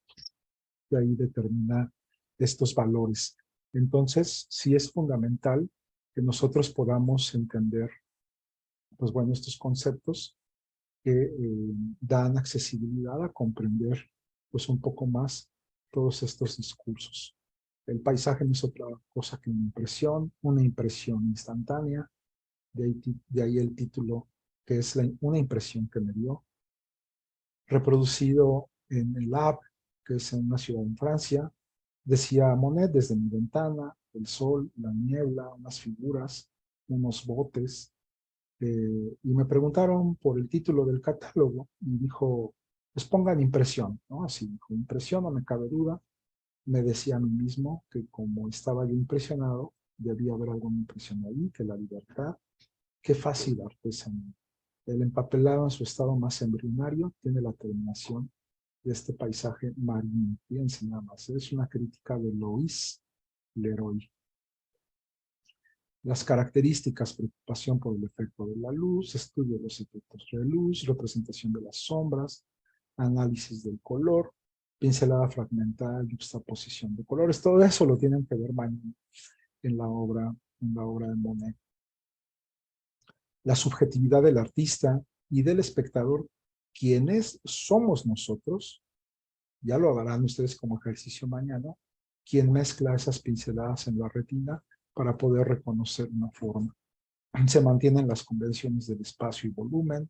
que ahí determina estos valores. Entonces, sí es fundamental que nosotros podamos entender, pues bueno, estos conceptos que dan accesibilidad a comprender, pues un poco más todos estos discursos. El paisaje no es otra cosa que una impresión instantánea, de ahí el título, que es una impresión que me dio, reproducido en el Havre, que es en una ciudad en Francia. Decía Monet: desde mi ventana, el sol, la niebla, unas figuras, unos botes. Y me preguntaron por el título del catálogo y dijo, pues pongan impresión, ¿no? Así dijo, impresión, no me cabe duda. Me decía a mí mismo que como estaba yo impresionado, debía haber alguna impresión ahí, que la libertad, qué fácil artesanía. El empapelado en su estado más embrionario tiene la terminación de este paisaje marino. Fíjense nada más, es una crítica de Louis Leroy. Las características: preocupación por el efecto de la luz, estudio de los efectos de luz, representación de las sombras, análisis del color, pincelada fragmental, juxtaposición de colores. Todo eso lo tienen que ver mañana en la obra de Monet. La subjetividad del artista y del espectador, quienes somos nosotros, ya lo harán ustedes como ejercicio mañana, quien mezcla esas pinceladas en la retina para poder reconocer una forma. Se mantienen las convenciones del espacio y volumen.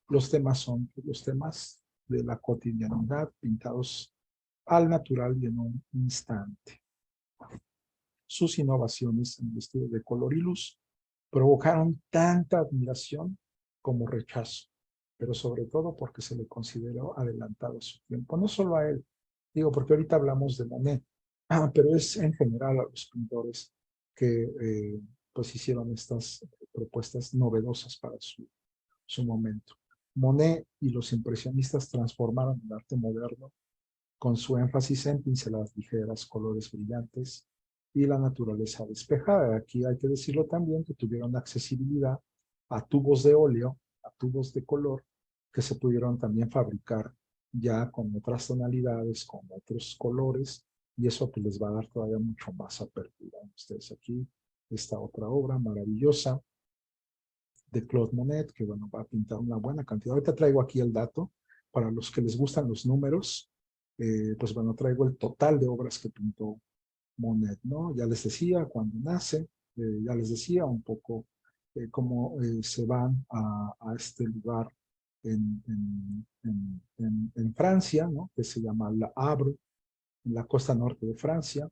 Los temas son los temas de la cotidianidad pintados al natural y en un instante. Sus innovaciones en el estudio de color y luz provocaron tanta admiración como rechazo, pero sobre todo porque se le consideró adelantado a su tiempo. No solo a él, digo, porque ahorita hablamos de Monet, pero es en general a los pintores que pues hicieron estas propuestas novedosas para su momento. Monet y los impresionistas transformaron el arte moderno con su énfasis en pinceladas ligeras, colores brillantes y la naturaleza despejada. Aquí hay que decirlo también que tuvieron accesibilidad a tubos de óleo, a tubos de color, que se pudieron también fabricar ya con otras tonalidades, con otros colores, y eso pues les va a dar todavía mucho más apertura. Ustedes aquí, esta otra obra maravillosa de Claude Monet, que bueno, va a pintar una buena cantidad. Ahorita traigo aquí el dato, para los que les gustan los números, pues bueno, traigo el total de obras que pintó Monet, ¿no? Ya les decía cuando nace, ya les decía un poco cómo se van a este lugar en Francia, ¿no? Que se llama La Havre, en la costa norte de Francia,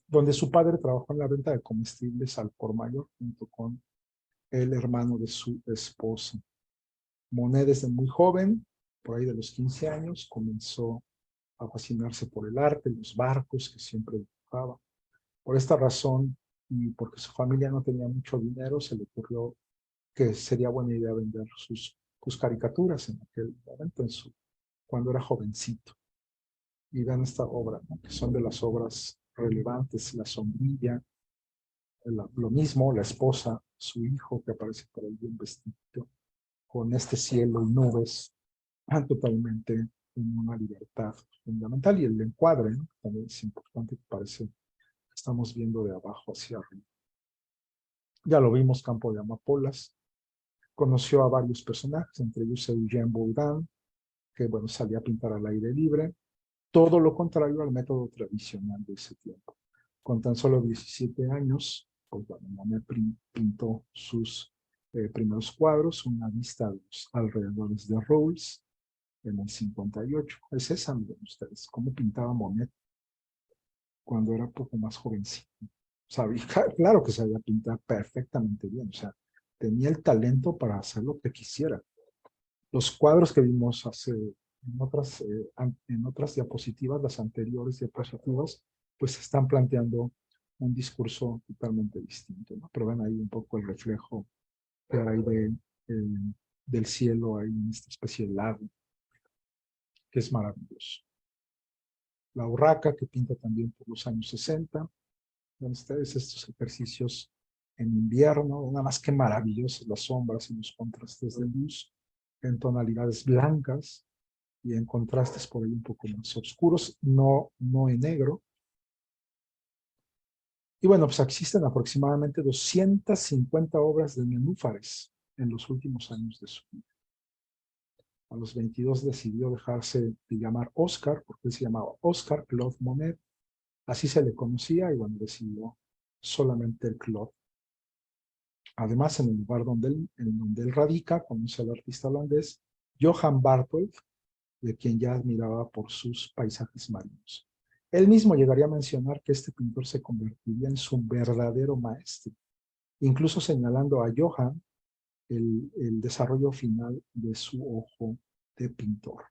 donde su padre trabajó en la venta de comestibles al por mayor junto con el hermano de su esposa. Monet desde muy joven, por ahí de los 15 años, comenzó a fascinarse por el arte, los barcos que siempre dibujaba. Por esta razón, y porque su familia no tenía mucho dinero, se le ocurrió que sería buena idea vender sus caricaturas en aquel momento, cuando era jovencito. Y vean esta obra, ¿no? Que son de las obras relevantes: La sombrilla, lo mismo, la esposa, su hijo, que aparece por ahí bien vestido, con este cielo y nubes, totalmente en una libertad fundamental. Y el encuadre, ¿no? También es importante, que parece que estamos viendo de abajo hacia arriba. Ya lo vimos, Campo de Amapolas. Conoció a varios personajes, entre ellos Eugène Boudin, que bueno, salía a pintar al aire libre. Todo lo contrario al método tradicional de ese tiempo. Con tan solo 17 años, pues bueno, Monet pintó sus primeros cuadros, una vista a los alrededores de Roules, en el 58. Es esa, miren ustedes, cómo pintaba Monet cuando era un poco más jovencito. Sabía, claro que sabía pintar perfectamente bien, o sea, tenía el talento para hacer lo que quisiera. Los cuadros que vimos en otras diapositivas, las anteriores diapositivas, pues están planteando un discurso totalmente distinto, ¿no? Pero ven ahí un poco el reflejo que hay del cielo, ahí en esta especie de lago, que es maravilloso. La Urraca, que pinta también por los años 60. Ven ustedes estos ejercicios en invierno, nada más que maravillosos las sombras y los contrastes de luz en tonalidades blancas y en contrastes por ahí un poco más oscuros, no en negro, Y bueno, pues existen aproximadamente 250 obras de nenúfares en los últimos años de su vida. A los 22 decidió dejarse de llamar Oscar, porque él se llamaba Oscar Claude Monet. Así se le conocía y bueno, decidió solamente el Claude. Además, en el lugar en donde él radica, conoce al artista holandés Johan Barthold, de quien ya admiraba por sus paisajes marinos. Él mismo llegaría a mencionar que este pintor se convertiría en su verdadero maestro, incluso señalando a Johan el desarrollo final de su ojo de pintor.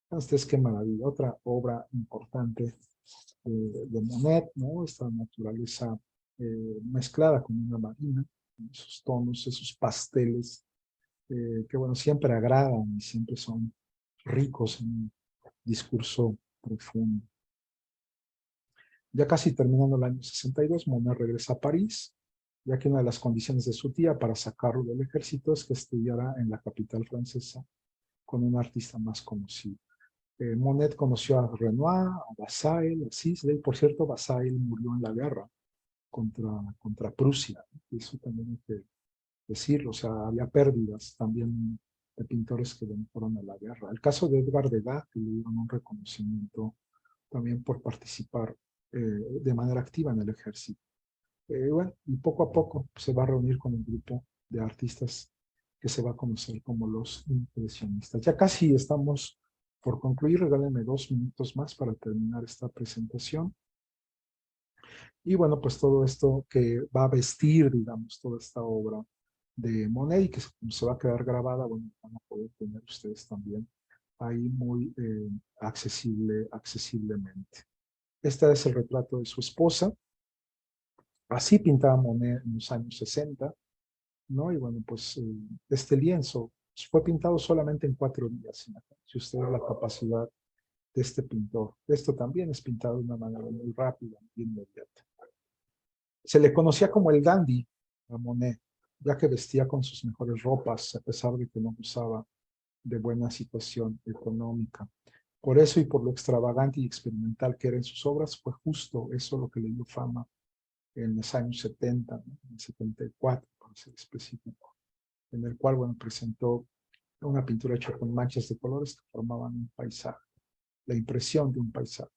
Entonces, qué maravilla. Otra obra importante de Monet, ¿no? Esta naturaleza mezclada con una marina, esos tonos, esos pasteles, que bueno, siempre agradan y siempre son ricos en un discurso profundo. Ya casi terminando el año 62, Monet regresa a París, ya que una de las condiciones de su tía para sacarlo del ejército es que estudiara en la capital francesa con un artista más conocido. Monet conoció a Renoir, a Vassailles, a Sisley. Por cierto, Vassailles murió en la guerra contra Prusia. Eso también hay que decirlo. O sea, había pérdidas también de pintores que fueron a la guerra. El caso de Edgar Degas, que le dieron un reconocimiento también por participar de manera activa en el ejército. Bueno, y poco a poco se va a reunir con un grupo de artistas que se va a conocer como los impresionistas. Ya casi estamos por concluir, regálenme 2 minutos más para terminar esta presentación. Y bueno, pues todo esto que va a vestir, digamos, toda esta obra de Monet y que se va a quedar grabada, bueno, van a poder tener ustedes también ahí muy accesiblemente. Este es el retrato de su esposa. Así pintaba Monet en los años 60, ¿no? Y bueno, pues este lienzo fue pintado solamente en 4 días. Si usted ve la capacidad de este pintor. Esto también es pintado de una manera muy rápida, muy inmediata. Se le conocía como el dandy a Monet, ya que vestía con sus mejores ropas, a pesar de que no gozaba de buena situación económica. Por eso y por lo extravagante y experimental que era en sus obras, fue justo eso lo que le dio fama en los años 70, ¿no? En el 74, para ser específico, en el cual, bueno, presentó una pintura hecha con manchas de colores que formaban un paisaje, la impresión de un paisaje.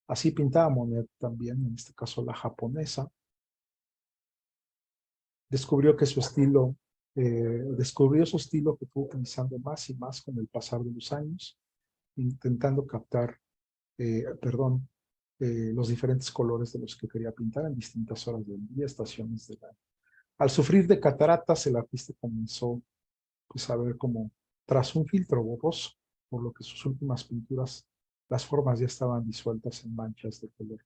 Así pintaba Monet también, en este caso la japonesa. Descubrió su estilo que fue utilizando más y más con el pasar de los años, intentando captar, los diferentes colores de los que quería pintar en distintas horas del día, estaciones del año. Al sufrir de cataratas, el artista comenzó pues, a ver como tras un filtro borroso, por lo que sus últimas pinturas, las formas ya estaban disueltas en manchas de color.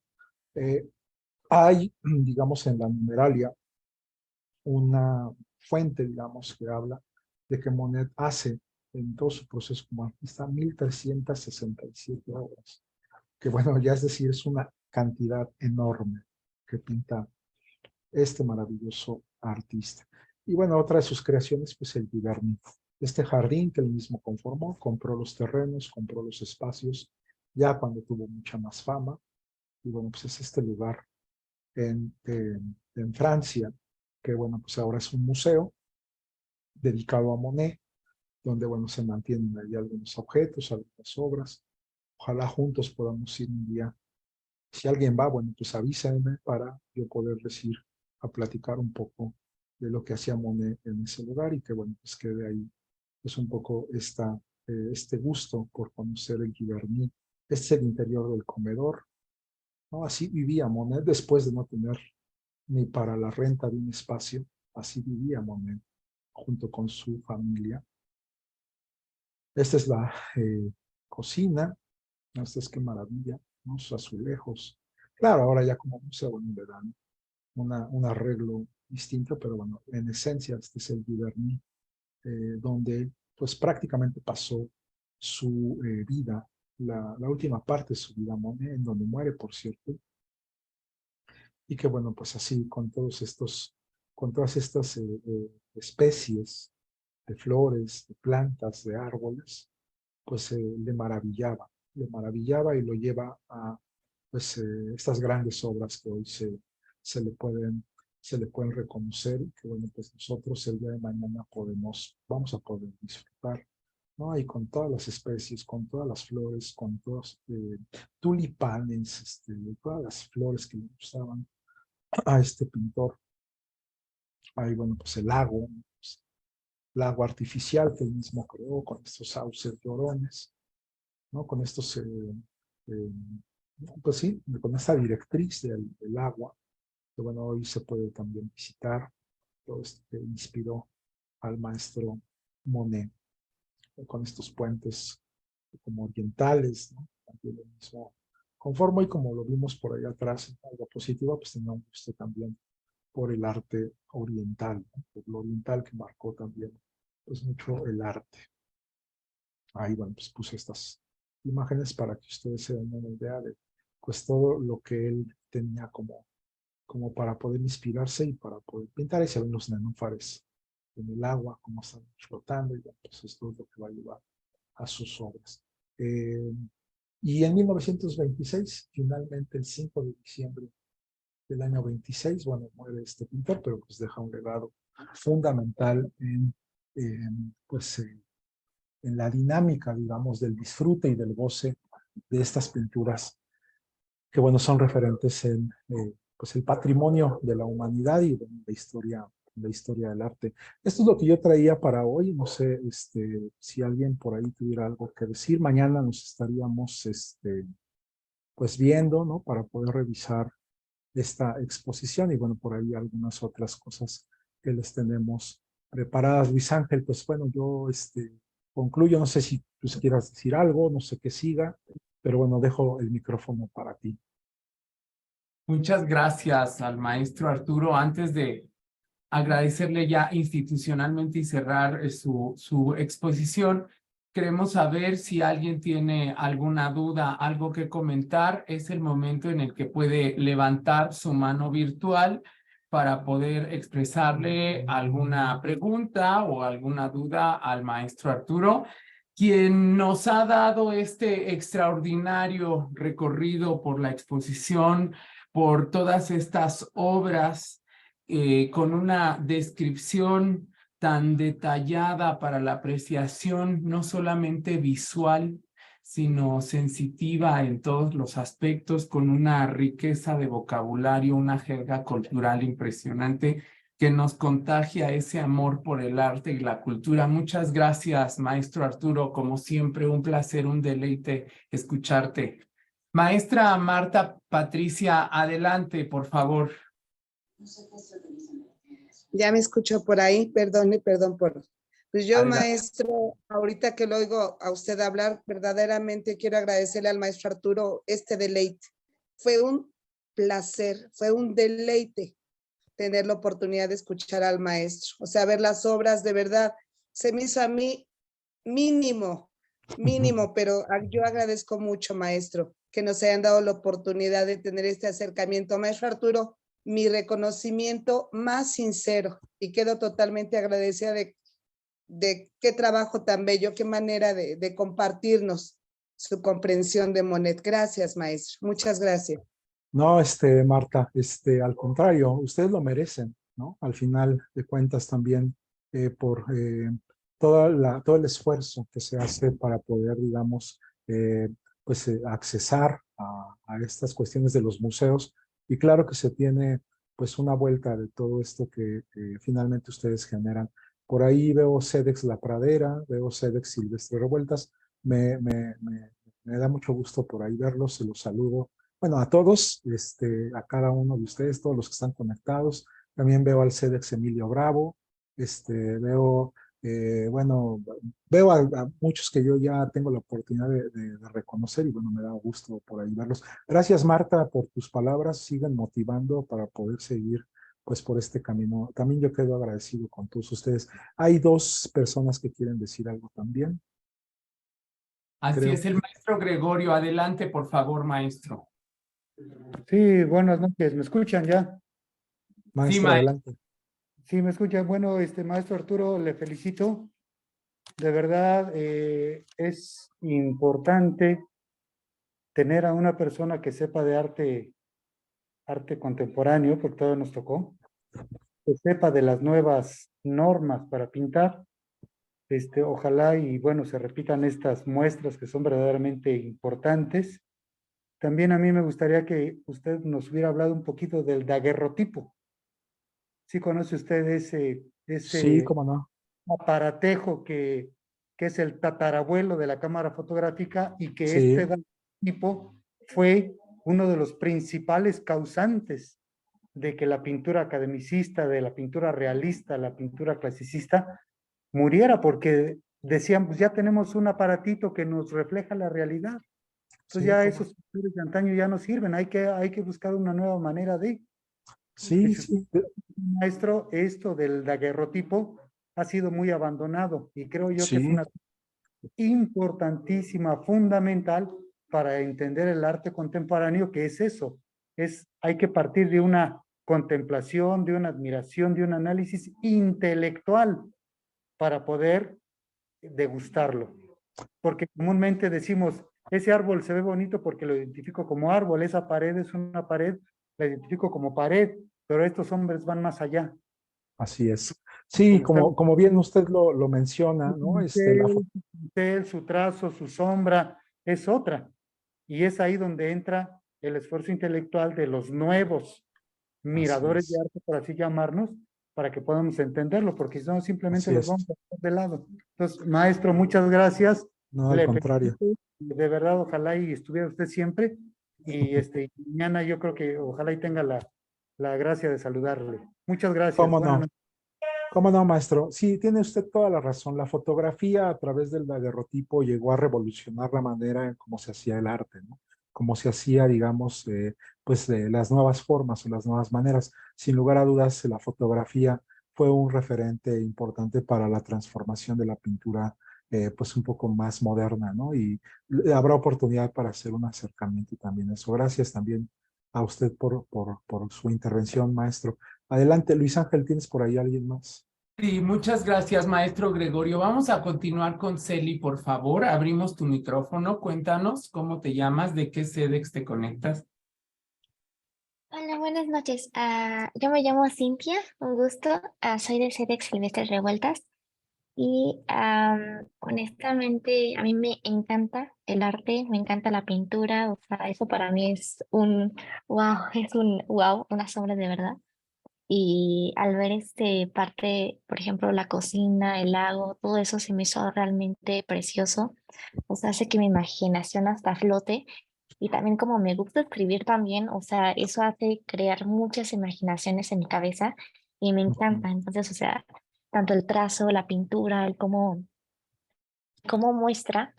Hay, digamos, en la numeralia, una fuente, digamos, que habla de que Monet hace en todo su proceso como artista 1367 obras, que bueno, ya es decir, es una cantidad enorme que pinta este maravilloso artista. Y bueno, otra de sus creaciones, pues el Giverny. Este jardín que él mismo conformó, compró los terrenos, compró los espacios, ya cuando tuvo mucha más fama. Y bueno, pues es este lugar en Francia, que bueno, pues ahora es un museo dedicado a Monet, donde bueno, se mantienen ahí algunos objetos, algunas obras. Ojalá juntos podamos ir un día. Si alguien va, bueno, pues avísenme para yo poderles ir a platicar un poco de lo que hacía Monet en ese lugar y que bueno, pues quede ahí pues un poco este gusto por conocer el Giverny. Este es el interior del comedor, ¿no? Así vivía Monet después de no tener ni para la renta de un espacio. Así vivía Monet junto con su familia. Esta es la cocina. Esta es qué maravilla, ¿no? Sus azulejos. Claro, ahora ya como museo en verano, un arreglo distinto, pero bueno, en esencia este es el Giverny, donde pues prácticamente pasó su vida, la última parte de su vida, Monet, en donde muere, por cierto, y que bueno, pues así con todas estas especies de flores, de plantas, de árboles, pues le maravillaba y lo lleva a pues estas grandes obras que hoy se le pueden reconocer, y que bueno, pues nosotros el día de mañana vamos a poder disfrutar, ¿no? Y con todas las especies, con todas las flores, con todos tulipanes, todas las flores que le gustaban a este pintor. Ahí, bueno, pues el lago artificial que él mismo creó, con estos sauces llorones, ¿no? Con estos, eh, pues sí, con esta directriz del agua, que bueno, hoy se puede también visitar, todo esto que inspiró al maestro Monet, con estos puentes como orientales, ¿no? También lo mismo conformo, y como lo vimos por ahí atrás en algo positivo, pues tenía un gusto también por el arte oriental, ¿no? Por lo oriental que marcó también pues mucho el arte. Ahí, bueno, pues puse estas imágenes para que ustedes se den una idea de pues todo lo que él tenía como para poder inspirarse y para poder pintar. Y se ven los nenúfares en el agua, como están flotando, y bueno, pues esto es lo que va a llevar a sus obras. Y en 1926, finalmente el 5 de diciembre del año 26, bueno, muere este pintor, pero pues deja un legado fundamental pues, en la dinámica, digamos, del disfrute y del goce de estas pinturas, que bueno, son referentes en pues el patrimonio de la humanidad y bueno, la historia del arte. Esto es lo que yo traía para hoy. No sé si alguien por ahí tuviera algo que decir. Mañana nos estaríamos pues viendo, ¿no? Para poder revisar esta exposición y bueno, por ahí algunas otras cosas que les tenemos preparadas. Luis Ángel, pues bueno, yo concluyo, no sé si tú quieras decir algo, no sé qué siga, pero bueno, dejo el micrófono para ti. Muchas gracias al maestro Arturo. Antes de agradecerle ya institucionalmente y cerrar su exposición, queremos saber si alguien tiene alguna duda, algo que comentar. Es el momento en el que puede levantar su mano virtual para poder expresarle alguna pregunta o alguna duda al maestro Arturo, quien nos ha dado este extraordinario recorrido por la exposición, por todas estas obras, con una descripción tan detallada para la apreciación, no solamente visual, sino sensitiva en todos los aspectos, con una riqueza de vocabulario, una jerga cultural impresionante que nos contagia ese amor por el arte y la cultura. Muchas gracias, maestro Arturo. Como siempre, un placer, un deleite escucharte. Maestra Marta Patricia, adelante, por favor. Ya me escucho por ahí, perdón por... Pues yo, Adelante. maestro, ahorita que lo oigo a usted hablar, verdaderamente quiero agradecerle al maestro Arturo este deleite. Fue un placer, fue un deleite tener la oportunidad de escuchar al maestro. O sea, ver las obras, de verdad, se me hizo a mí mínimo, pero yo agradezco mucho, maestro, que nos hayan dado la oportunidad de tener este acercamiento. Maestro Arturo, mi reconocimiento más sincero y quedo totalmente agradecida de qué trabajo tan bello, qué manera de compartirnos su comprensión de Monet. Gracias, maestro. Muchas gracias. No, Marta, al contrario, ustedes lo merecen, ¿no? Al final de cuentas también por todo el esfuerzo que se hace para poder, digamos, pues accesar a estas cuestiones de los museos. Y claro que se tiene pues una vuelta de todo esto que finalmente ustedes generan. Por ahí veo CEDEX La Pradera, veo CEDEX Silvestre Revueltas. Me da mucho gusto por ahí verlos, se los saludo. Bueno, a todos, a cada uno de ustedes, todos los que están conectados. También veo al CEDEX Emilio Bravo, veo, bueno, veo a muchos que yo ya tengo la oportunidad de reconocer y bueno, me da gusto por ahí verlos. Gracias, Marta, por tus palabras. Sigan motivando para poder seguir pues por este camino. También yo quedo agradecido con todos ustedes. Hay dos personas que quieren decir algo también. Así Creo. es, el maestro Gregorio. Adelante, por favor, maestro. Sí, buenas noches. ¿Me escuchan ya? Sí, Maestro, maestro. adelante. Sí, me escuchan. Bueno, maestro Arturo, le felicito. De verdad, es importante tener a una persona que sepa de arte arte contemporáneo, porque todo nos tocó, que sepa de las nuevas normas para pintar. Ojalá y bueno, se repitan estas muestras que son verdaderamente importantes. También a mí me gustaría que usted nos hubiera hablado un poquito del daguerrotipo. ¿Sí conoce usted Sí, ese cómo no. aparatejo que es el tatarabuelo de la cámara fotográfica y que Sí, este daguerrotipo fue uno de los principales causantes de que la pintura academicista, de la pintura realista, la pintura clasicista, muriera porque decían, pues ya tenemos un aparatito que nos refleja la realidad. Entonces sí, ya cómo no. esos pintores de antaño ya no sirven, hay que buscar una nueva manera de. Sí, Dice, sí, maestro, esto del daguerrotipo ha sido muy abandonado y creo yo que es sí, una importantísima, fundamental para entender el arte contemporáneo, que es eso, hay que partir de una contemplación, de una admiración, de un análisis intelectual para poder degustarlo. Porque comúnmente decimos, ese árbol se ve bonito porque lo identifico como árbol, esa pared es una pared, la identifico como pared, pero estos hombres van más allá. así es. Sí, como bien usted lo menciona, ¿no? Su pincel, su trazo, su sombra, es otra. Y es ahí donde entra el esfuerzo intelectual de los nuevos Así miradores de es, arte, por así llamarnos, para que podamos entenderlo, porque si no, simplemente así los es. vamos a dejar de lado. Entonces, maestro, muchas gracias. No, al Le contrario. felicito. De verdad, ojalá y estuviera usted siempre. Y mañana yo creo que ojalá y tenga la gracia de saludarle. Muchas gracias. ¿Cómo Buenas no? noches. ¿Cómo no, maestro? Sí, tiene usted toda la razón. La fotografía a través del daguerrotipo llegó a revolucionar la manera en cómo se hacía el arte, ¿no? Cómo se hacía, digamos, pues las nuevas formas o las nuevas maneras. Sin lugar a dudas, la fotografía fue un referente importante para la transformación de la pintura, pues un poco más moderna, ¿no? Y habrá oportunidad para hacer un acercamiento también a eso. Gracias también a usted por su intervención, maestro. Adelante, Luis Ángel, ¿tienes por ahí alguien más? Sí, muchas gracias, maestro Gregorio. Vamos a continuar con Celi, por favor. Abrimos tu micrófono. Cuéntanos cómo te llamas, de qué CEDEX te conectas. Hola, buenas noches. Yo me llamo Cintia, un gusto. Soy de CEDEX Silvestres Revueltas y honestamente a mí me encanta el arte, me encanta la pintura, o sea, eso para mí es un wow, es un wow, una asombro de verdad. Y al ver parte, por ejemplo, la cocina, el lago, todo eso se me hizo realmente precioso. O sea, hace que mi imaginación hasta flote. Y también como me gusta escribir también, o sea, eso hace crear muchas imaginaciones en mi cabeza y me Ujú. encanta. Entonces, o sea, tanto el trazo, la pintura, cómo muestra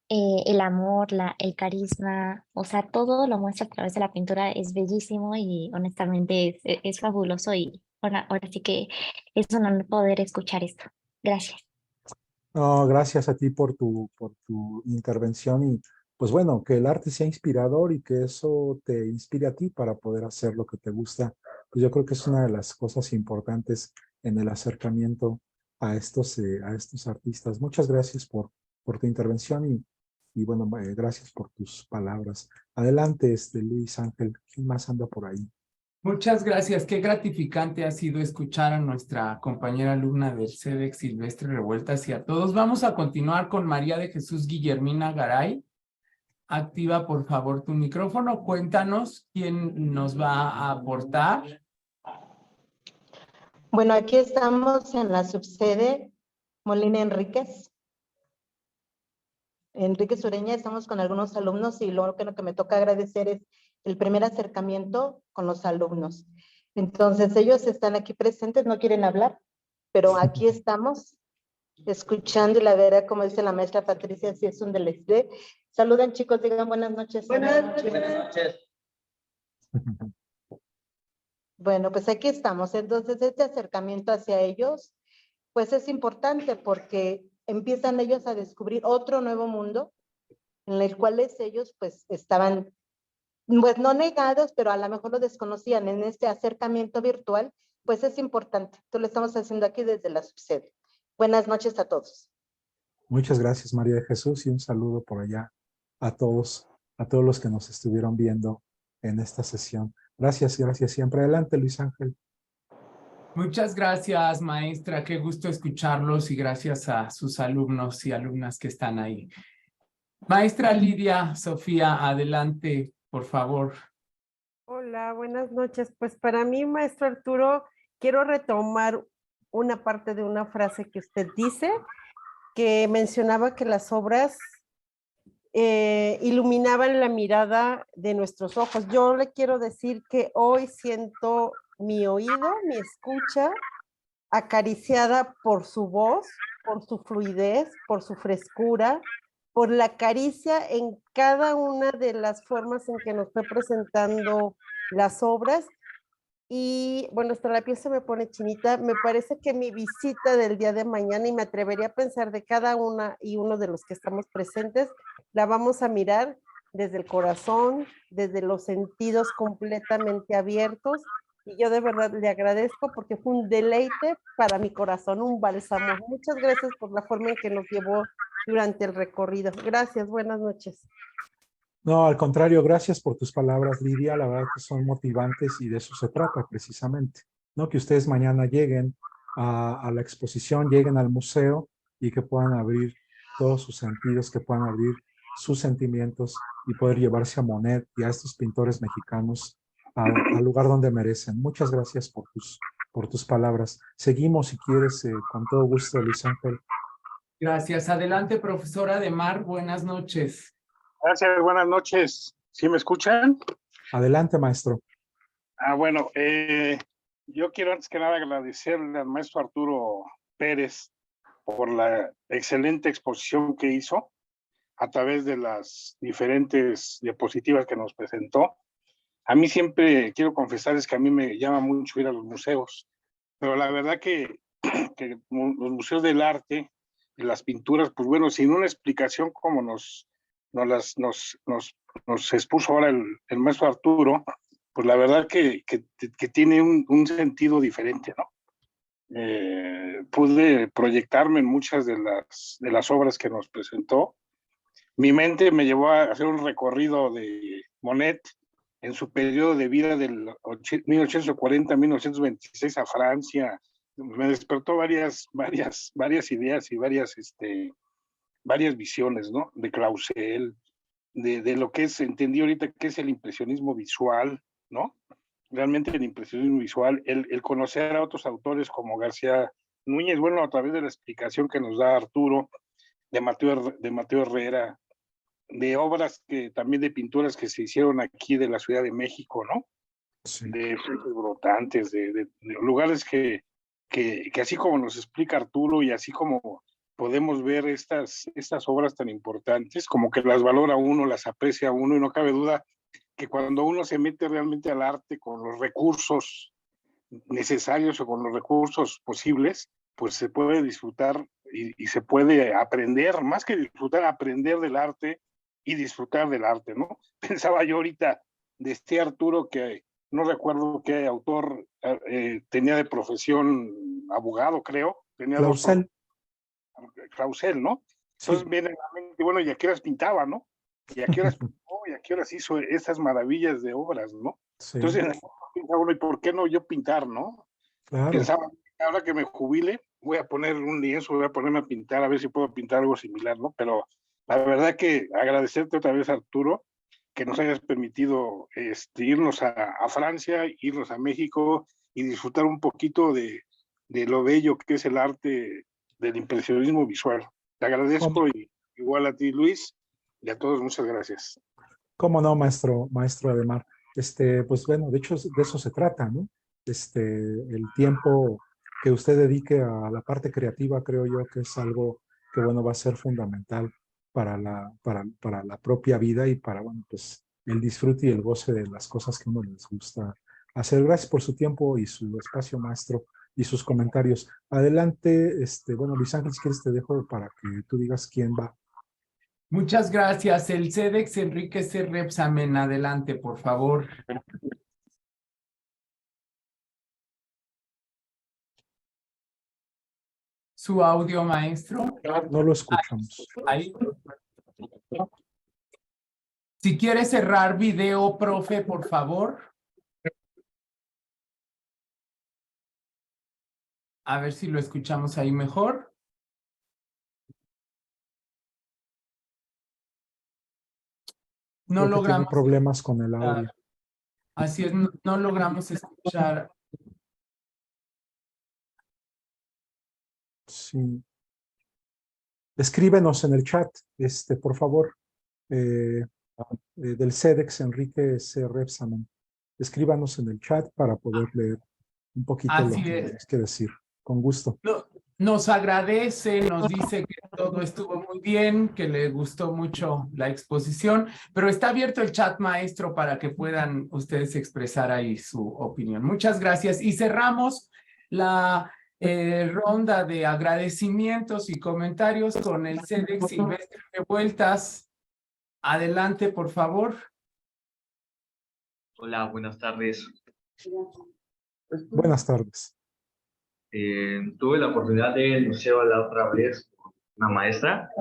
el amor, el carisma, o sea, todo lo muestra a través de la pintura, es bellísimo y honestamente es fabuloso y ahora sí que es un honor poder escuchar esto. Gracias. No, gracias a ti por tu intervención y pues bueno, que el arte sea inspirador y que eso te inspire a ti para poder hacer lo que te gusta. Pues yo creo que es una de las cosas importantes en el acercamiento a estos artistas. Muchas gracias por tu intervención y bueno, gracias por tus palabras. Adelante, Luis Ángel, ¿quién más anda por ahí? Muchas gracias. Qué gratificante ha sido escuchar a nuestra compañera alumna del CEDEX Silvestre Revueltas y a todos. Vamos a continuar con María de Jesús Guillermina Garay. Activa, por favor, tu micrófono. Cuéntanos quién nos va a aportar. Bueno, aquí estamos en la subsede Molina Enríquez. Enríquez Ureña, estamos con algunos alumnos y lo que me toca agradecer es el primer acercamiento con los alumnos. Entonces, ellos están aquí presentes, no quieren hablar, pero aquí estamos escuchando y la verdad, como dice la maestra Patricia, sí es un deleite. Saluden, chicos, digan buenas noches. Buenas noches. Buenas noches. Bueno, pues aquí estamos. Entonces, este acercamiento hacia ellos, pues es importante porque empiezan ellos a descubrir otro nuevo mundo en el cual ellos pues estaban, pues no negados, pero a lo mejor lo desconocían en este acercamiento virtual, pues es importante. Entonces lo estamos haciendo aquí desde la subsede. Buenas noches a todos. Muchas gracias, María de Jesús, y un saludo por allá a todos los que nos estuvieron viendo en esta sesión. Gracias, gracias siempre. Adelante, Luis Ángel. Muchas gracias, maestra. Qué gusto escucharlos y gracias a sus alumnos y alumnas que están ahí. Maestra Lidia Sofía, adelante, por favor. Hola, buenas noches. Pues para mí, maestro Arturo, quiero retomar una parte de una frase que usted dice, que mencionaba que las obras iluminaban la mirada de nuestros ojos. Yo le quiero decir que hoy siento mi oído, mi escucha, acariciada por su voz, por su fluidez, por su frescura, por la caricia en cada una de las formas en que nos fue presentando las obras. Y bueno, hasta la piel se me pone chinita. Me parece que mi visita del día de mañana, y me atrevería a pensar de cada una y uno de los que estamos presentes, la vamos a mirar desde el corazón, desde los sentidos completamente abiertos. Y yo de verdad le agradezco porque fue un deleite para mi corazón, un bálsamo. Muchas gracias por la forma en que nos llevó durante el recorrido. Gracias, buenas noches. No, al contrario, gracias por tus palabras, Lidia. La verdad que son motivantes y de eso se trata precisamente, ¿no? Que ustedes mañana lleguen a la exposición, lleguen al museo y que puedan abrir todos sus sentidos, que puedan abrir sus sentimientos y poder llevarse a Monet y a estos pintores mexicanos al lugar donde merecen. Muchas gracias por tus palabras. Seguimos, si quieres, con todo gusto, Luis Ángel. Gracias. Adelante, profesora de Mar. Buenas noches. Gracias, buenas noches. ¿Sí me escuchan? Adelante, maestro. Bueno, yo quiero antes que nada agradecerle al maestro Arturo Pérez por la excelente exposición que hizo a través de las diferentes diapositivas que nos presentó. A mí siempre, quiero confesarles que a mí me llama mucho ir a los museos, pero la verdad que los museos del arte y las pinturas, pues bueno, sin una explicación como nos expuso ahora el maestro Arturo, pues la verdad que tiene un sentido diferente, ¿no? Pude proyectarme en muchas de las obras que nos presentó. Mi mente me llevó a hacer un recorrido de Monet en su periodo de vida del 1840-1926 a Francia. Me despertó varias ideas y varias visiones, ¿no? De Clausel, de lo que entendí ahorita que es el impresionismo visual, ¿no? Realmente el impresionismo visual, el conocer a otros autores como García Núñez, bueno, a través de la explicación que nos da Arturo, de Mateo Herrera, de obras también de pinturas que se hicieron aquí de la Ciudad de México, ¿no? Sí. De fuentes brotantes, de lugares que así como nos explica Arturo y así como podemos ver estas obras tan importantes, como que las valora uno, las aprecia uno, y no cabe duda que cuando uno se mete realmente al arte con los recursos necesarios o con los recursos posibles, pues se puede disfrutar y se puede aprender, más que disfrutar, aprender del arte y disfrutar del arte, ¿no? Pensaba yo ahorita de este Arturo, que no recuerdo qué autor tenía de profesión abogado, creo. Tenía Clausel, ¿no? Entonces sí. Viene a la mente, bueno, y a qué horas pintaba, ¿no? Y a qué horas pintó, y a qué horas hizo estas maravillas de obras, ¿no? Sí. Entonces, bueno, ¿y por qué no yo pintar, no? Claro. Pensaba, ahora que me jubile, voy a poner un lienzo, voy a ponerme a pintar, a ver si puedo pintar algo similar, ¿no? Pero la verdad que agradecerte otra vez, Arturo, que nos hayas permitido irnos a Francia, irnos a México y disfrutar un poquito de lo bello que es el arte del impresionismo visual. Te agradezco y igual a ti, Luis, y a todos, muchas gracias. ¿Cómo no, maestro Ademar? Pues bueno, de hecho de eso se trata, ¿no? El tiempo que usted dedique a la parte creativa, creo yo que es algo que, bueno, va a ser fundamental para la propia vida y para, bueno, pues el disfrute y el goce de las cosas que a uno les gusta hacer. Gracias por su tiempo y su espacio, maestro, y sus comentarios. Adelante, bueno, Luis Ángel, si quieres te dejo para que tú digas quién va. Muchas gracias. El CEDEX Enrique C. Repsamen, adelante, por favor. Su audio, maestro. No lo escuchamos. Ahí. Si quiere cerrar video, profe, por favor. A ver si lo escuchamos ahí mejor. No Creo que tiene logramos. problemas con el audio. Así es, no logramos escuchar. Sí. Escríbenos en el chat, por favor, del CEDEX, Enrique C. Repsamen. Escríbanos en el chat para poder leer un poquito lo Así que es. tenemos que decir. Con gusto. Nos agradece, nos dice que todo estuvo muy bien, que le gustó mucho la exposición, pero está abierto el chat, maestro, para que puedan ustedes expresar ahí su opinión. Muchas gracias. Y cerramos la ronda de agradecimientos y comentarios con el CEDEX Silvestre Revueltas. Adelante, por favor. Hola, buenas tardes. Buenas tardes. Tuve la oportunidad de ir al museo la otra vez con una maestra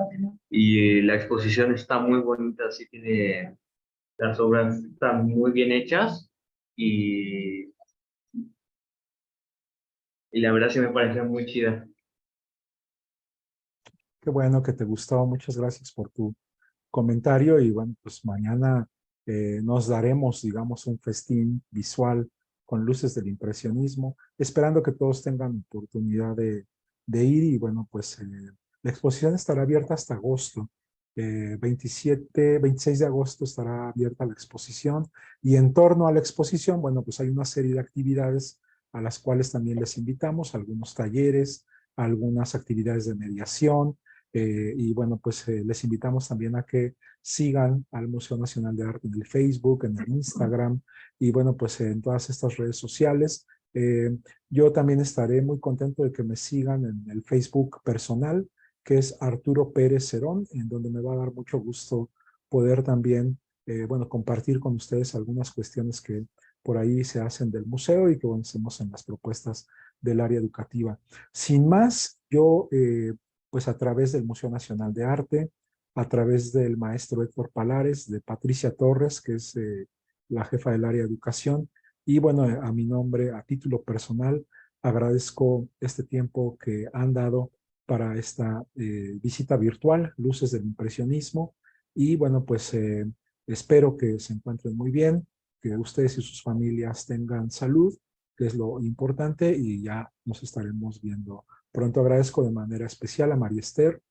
y la exposición está muy bonita, sí tiene, las obras están muy bien hechas y la verdad sí me pareció muy chida. Qué bueno que te gustó. Muchas gracias por tu comentario y bueno, pues mañana nos daremos, digamos, un festín visual con luces del impresionismo, esperando que todos tengan oportunidad de ir y bueno, pues la exposición estará abierta hasta agosto. 26 de agosto estará abierta la exposición y en torno a la exposición, bueno, pues hay una serie de actividades a las cuales también les invitamos, algunos talleres, algunas actividades de mediación, y bueno, pues les invitamos también a que sigan al Museo Nacional de Arte en el Facebook, en el Instagram y bueno, pues en todas estas redes sociales. Yo también estaré muy contento de que me sigan en el Facebook personal, que es Arturo Pérez Cerón, en donde me va a dar mucho gusto poder también, bueno, compartir con ustedes algunas cuestiones que por ahí se hacen del museo y que bueno, hacemos en las propuestas del área educativa. Sin más, yo pues a través del Museo Nacional de Arte, a través del maestro Héctor Palares, de Patricia Torres, que es la jefa del área de educación, y bueno, a mi nombre, a título personal, agradezco este tiempo que han dado para esta visita virtual, Luces del Impresionismo, y bueno, pues espero que se encuentren muy bien, que ustedes y sus familias tengan salud, que es lo importante, y ya nos estaremos viendo pronto. Agradezco de manera especial a María Esther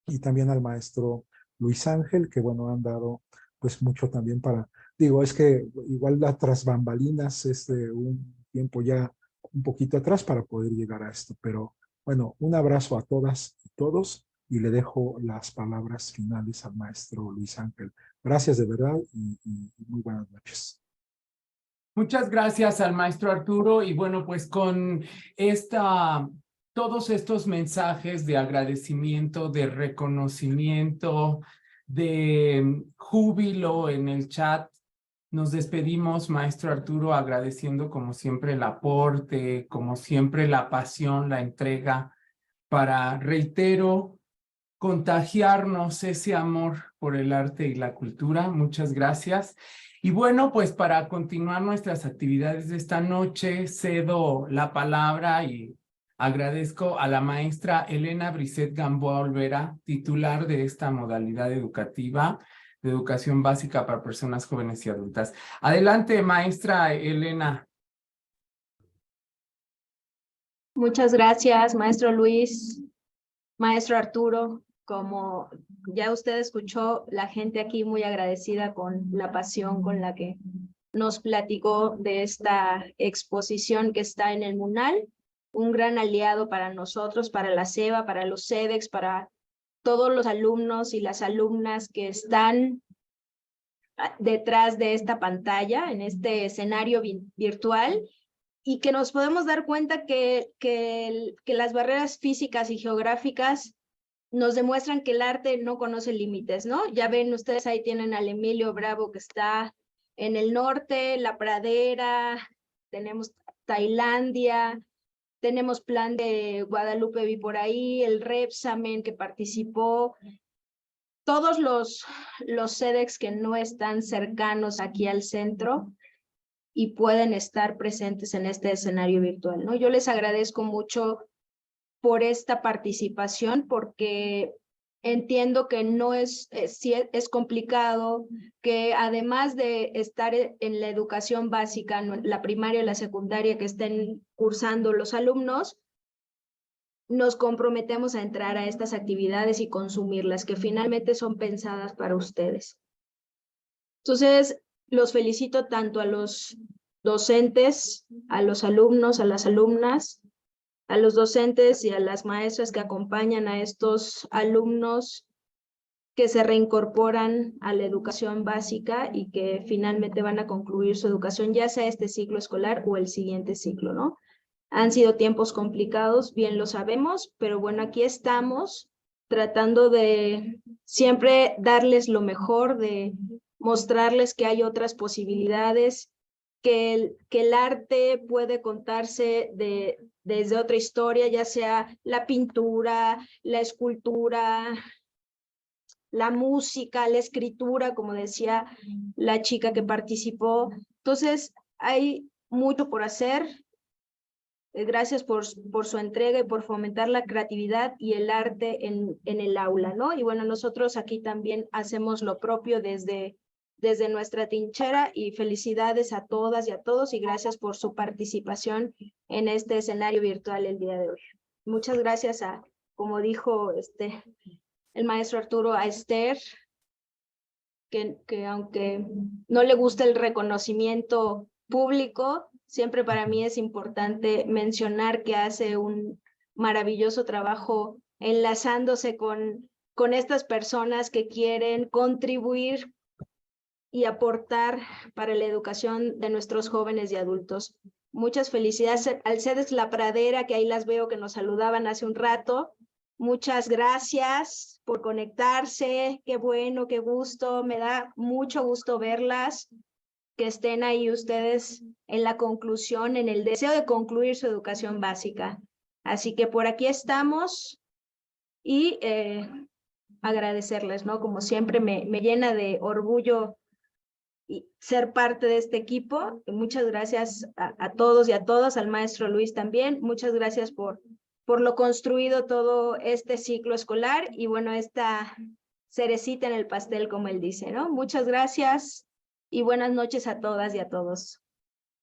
y también al maestro Luis Ángel, que bueno, han dado pues mucho también para, digo, es que igual la tras bambalinas es de un tiempo ya un poquito atrás para poder llegar a esto, pero bueno, un abrazo a todas y todos y le dejo las palabras finales al maestro Luis Ángel. Gracias de verdad y muy buenas noches. Muchas gracias al maestro Arturo y bueno, pues con todos estos mensajes de agradecimiento, de reconocimiento, de júbilo en el chat, nos despedimos, maestro Arturo, agradeciendo como siempre el aporte, como siempre la pasión, la entrega para, reitero, contagiarnos ese amor por el arte y la cultura. Muchas gracias. Y bueno, pues para continuar nuestras actividades de esta noche, cedo la palabra y agradezco a la maestra Elena Brisset Gamboa Olvera, titular de esta modalidad educativa de educación básica para personas jóvenes y adultas. Adelante, maestra Elena. Muchas gracias, maestro Luis, maestro Arturo. Como ya usted escuchó, la gente aquí muy agradecida con la pasión con la que nos platicó de esta exposición que está en el MUNAL, un gran aliado para nosotros, para la SEBA, para los CEDEX, para todos los alumnos y las alumnas que están detrás de esta pantalla, en este escenario virtual, y que nos podemos dar cuenta que las barreras físicas y geográficas nos demuestran que el arte no conoce límites, ¿no? Ya ven, ustedes ahí tienen al Emilio Bravo que está en el norte, La Pradera, tenemos Tailandia, tenemos Plan de Guadalupe vi por ahí, el Repsamen que participó, todos los CEDEX que no están cercanos aquí al centro, y pueden estar presentes en este escenario virtual, ¿no? Yo les agradezco mucho por esta participación, porque entiendo que no es complicado, que además de estar en la educación básica, la primaria y la secundaria que estén cursando los alumnos, nos comprometemos a entrar a estas actividades y consumirlas, que finalmente son pensadas para ustedes. Entonces, los felicito tanto a los docentes, a los alumnos, a las alumnas, a los docentes y a las maestras que acompañan a estos alumnos que se reincorporan a la educación básica y que finalmente van a concluir su educación, ya sea este ciclo escolar o el siguiente ciclo, ¿no? Han sido tiempos complicados, bien lo sabemos, pero bueno, aquí estamos tratando de siempre darles lo mejor, de mostrarles que hay otras posibilidades, que el arte puede contarse desde otra historia, ya sea la pintura, la escultura, la música, la escritura, como decía la chica que participó. Entonces, hay mucho por hacer. Gracias por su entrega y por fomentar la creatividad y el arte en el aula, ¿no? Y bueno, nosotros aquí también hacemos lo propio desde nuestra trinchera, y felicidades a todas y a todos y gracias por su participación en este escenario virtual el día de hoy. Muchas gracias como dijo el maestro Arturo, a Esther, que aunque no le gusta el reconocimiento público, siempre para mí es importante mencionar que hace un maravilloso trabajo enlazándose con estas personas que quieren contribuir y aportar para la educación de nuestros jóvenes y adultos. Muchas felicidades al CEDES La Pradera, que ahí las veo que nos saludaban hace un rato. Muchas gracias por conectarse. Qué bueno, qué gusto. Me da mucho gusto verlas, que estén ahí ustedes en la conclusión, en el deseo de concluir su educación básica. Así que por aquí estamos y agradecerles, ¿no? Como siempre me llena de orgullo y ser parte de este equipo. Muchas gracias a todos y a todas, al maestro Luis también. Muchas gracias por lo construido todo este ciclo escolar y bueno, esta cerecita en el pastel, como él dice, ¿no? Muchas gracias y buenas noches a todas y a todos.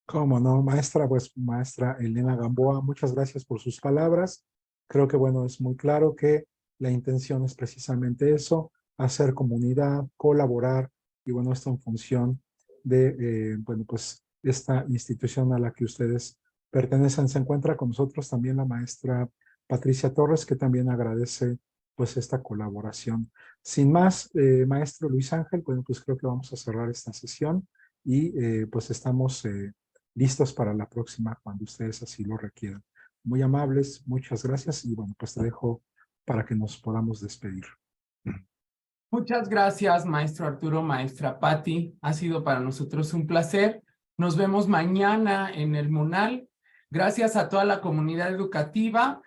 Cómo no, maestra, pues maestra Elena Gamboa, muchas gracias por sus palabras. Creo que bueno, es muy claro que la intención es precisamente eso, hacer comunidad, colaborar, y bueno, esto en función de, bueno, pues esta institución a la que ustedes pertenecen. Se encuentra con nosotros también la maestra Patricia Torres, que también agradece pues esta colaboración. Sin más, maestro Luis Ángel, bueno, pues creo que vamos a cerrar esta sesión y pues estamos listos para la próxima cuando ustedes así lo requieran. Muy amables, muchas gracias y bueno, pues te dejo para que nos podamos despedir. Muchas gracias, maestro Arturo, maestra Patti. Ha sido para nosotros un placer. Nos vemos mañana en el MUNAL. Gracias a toda la comunidad educativa.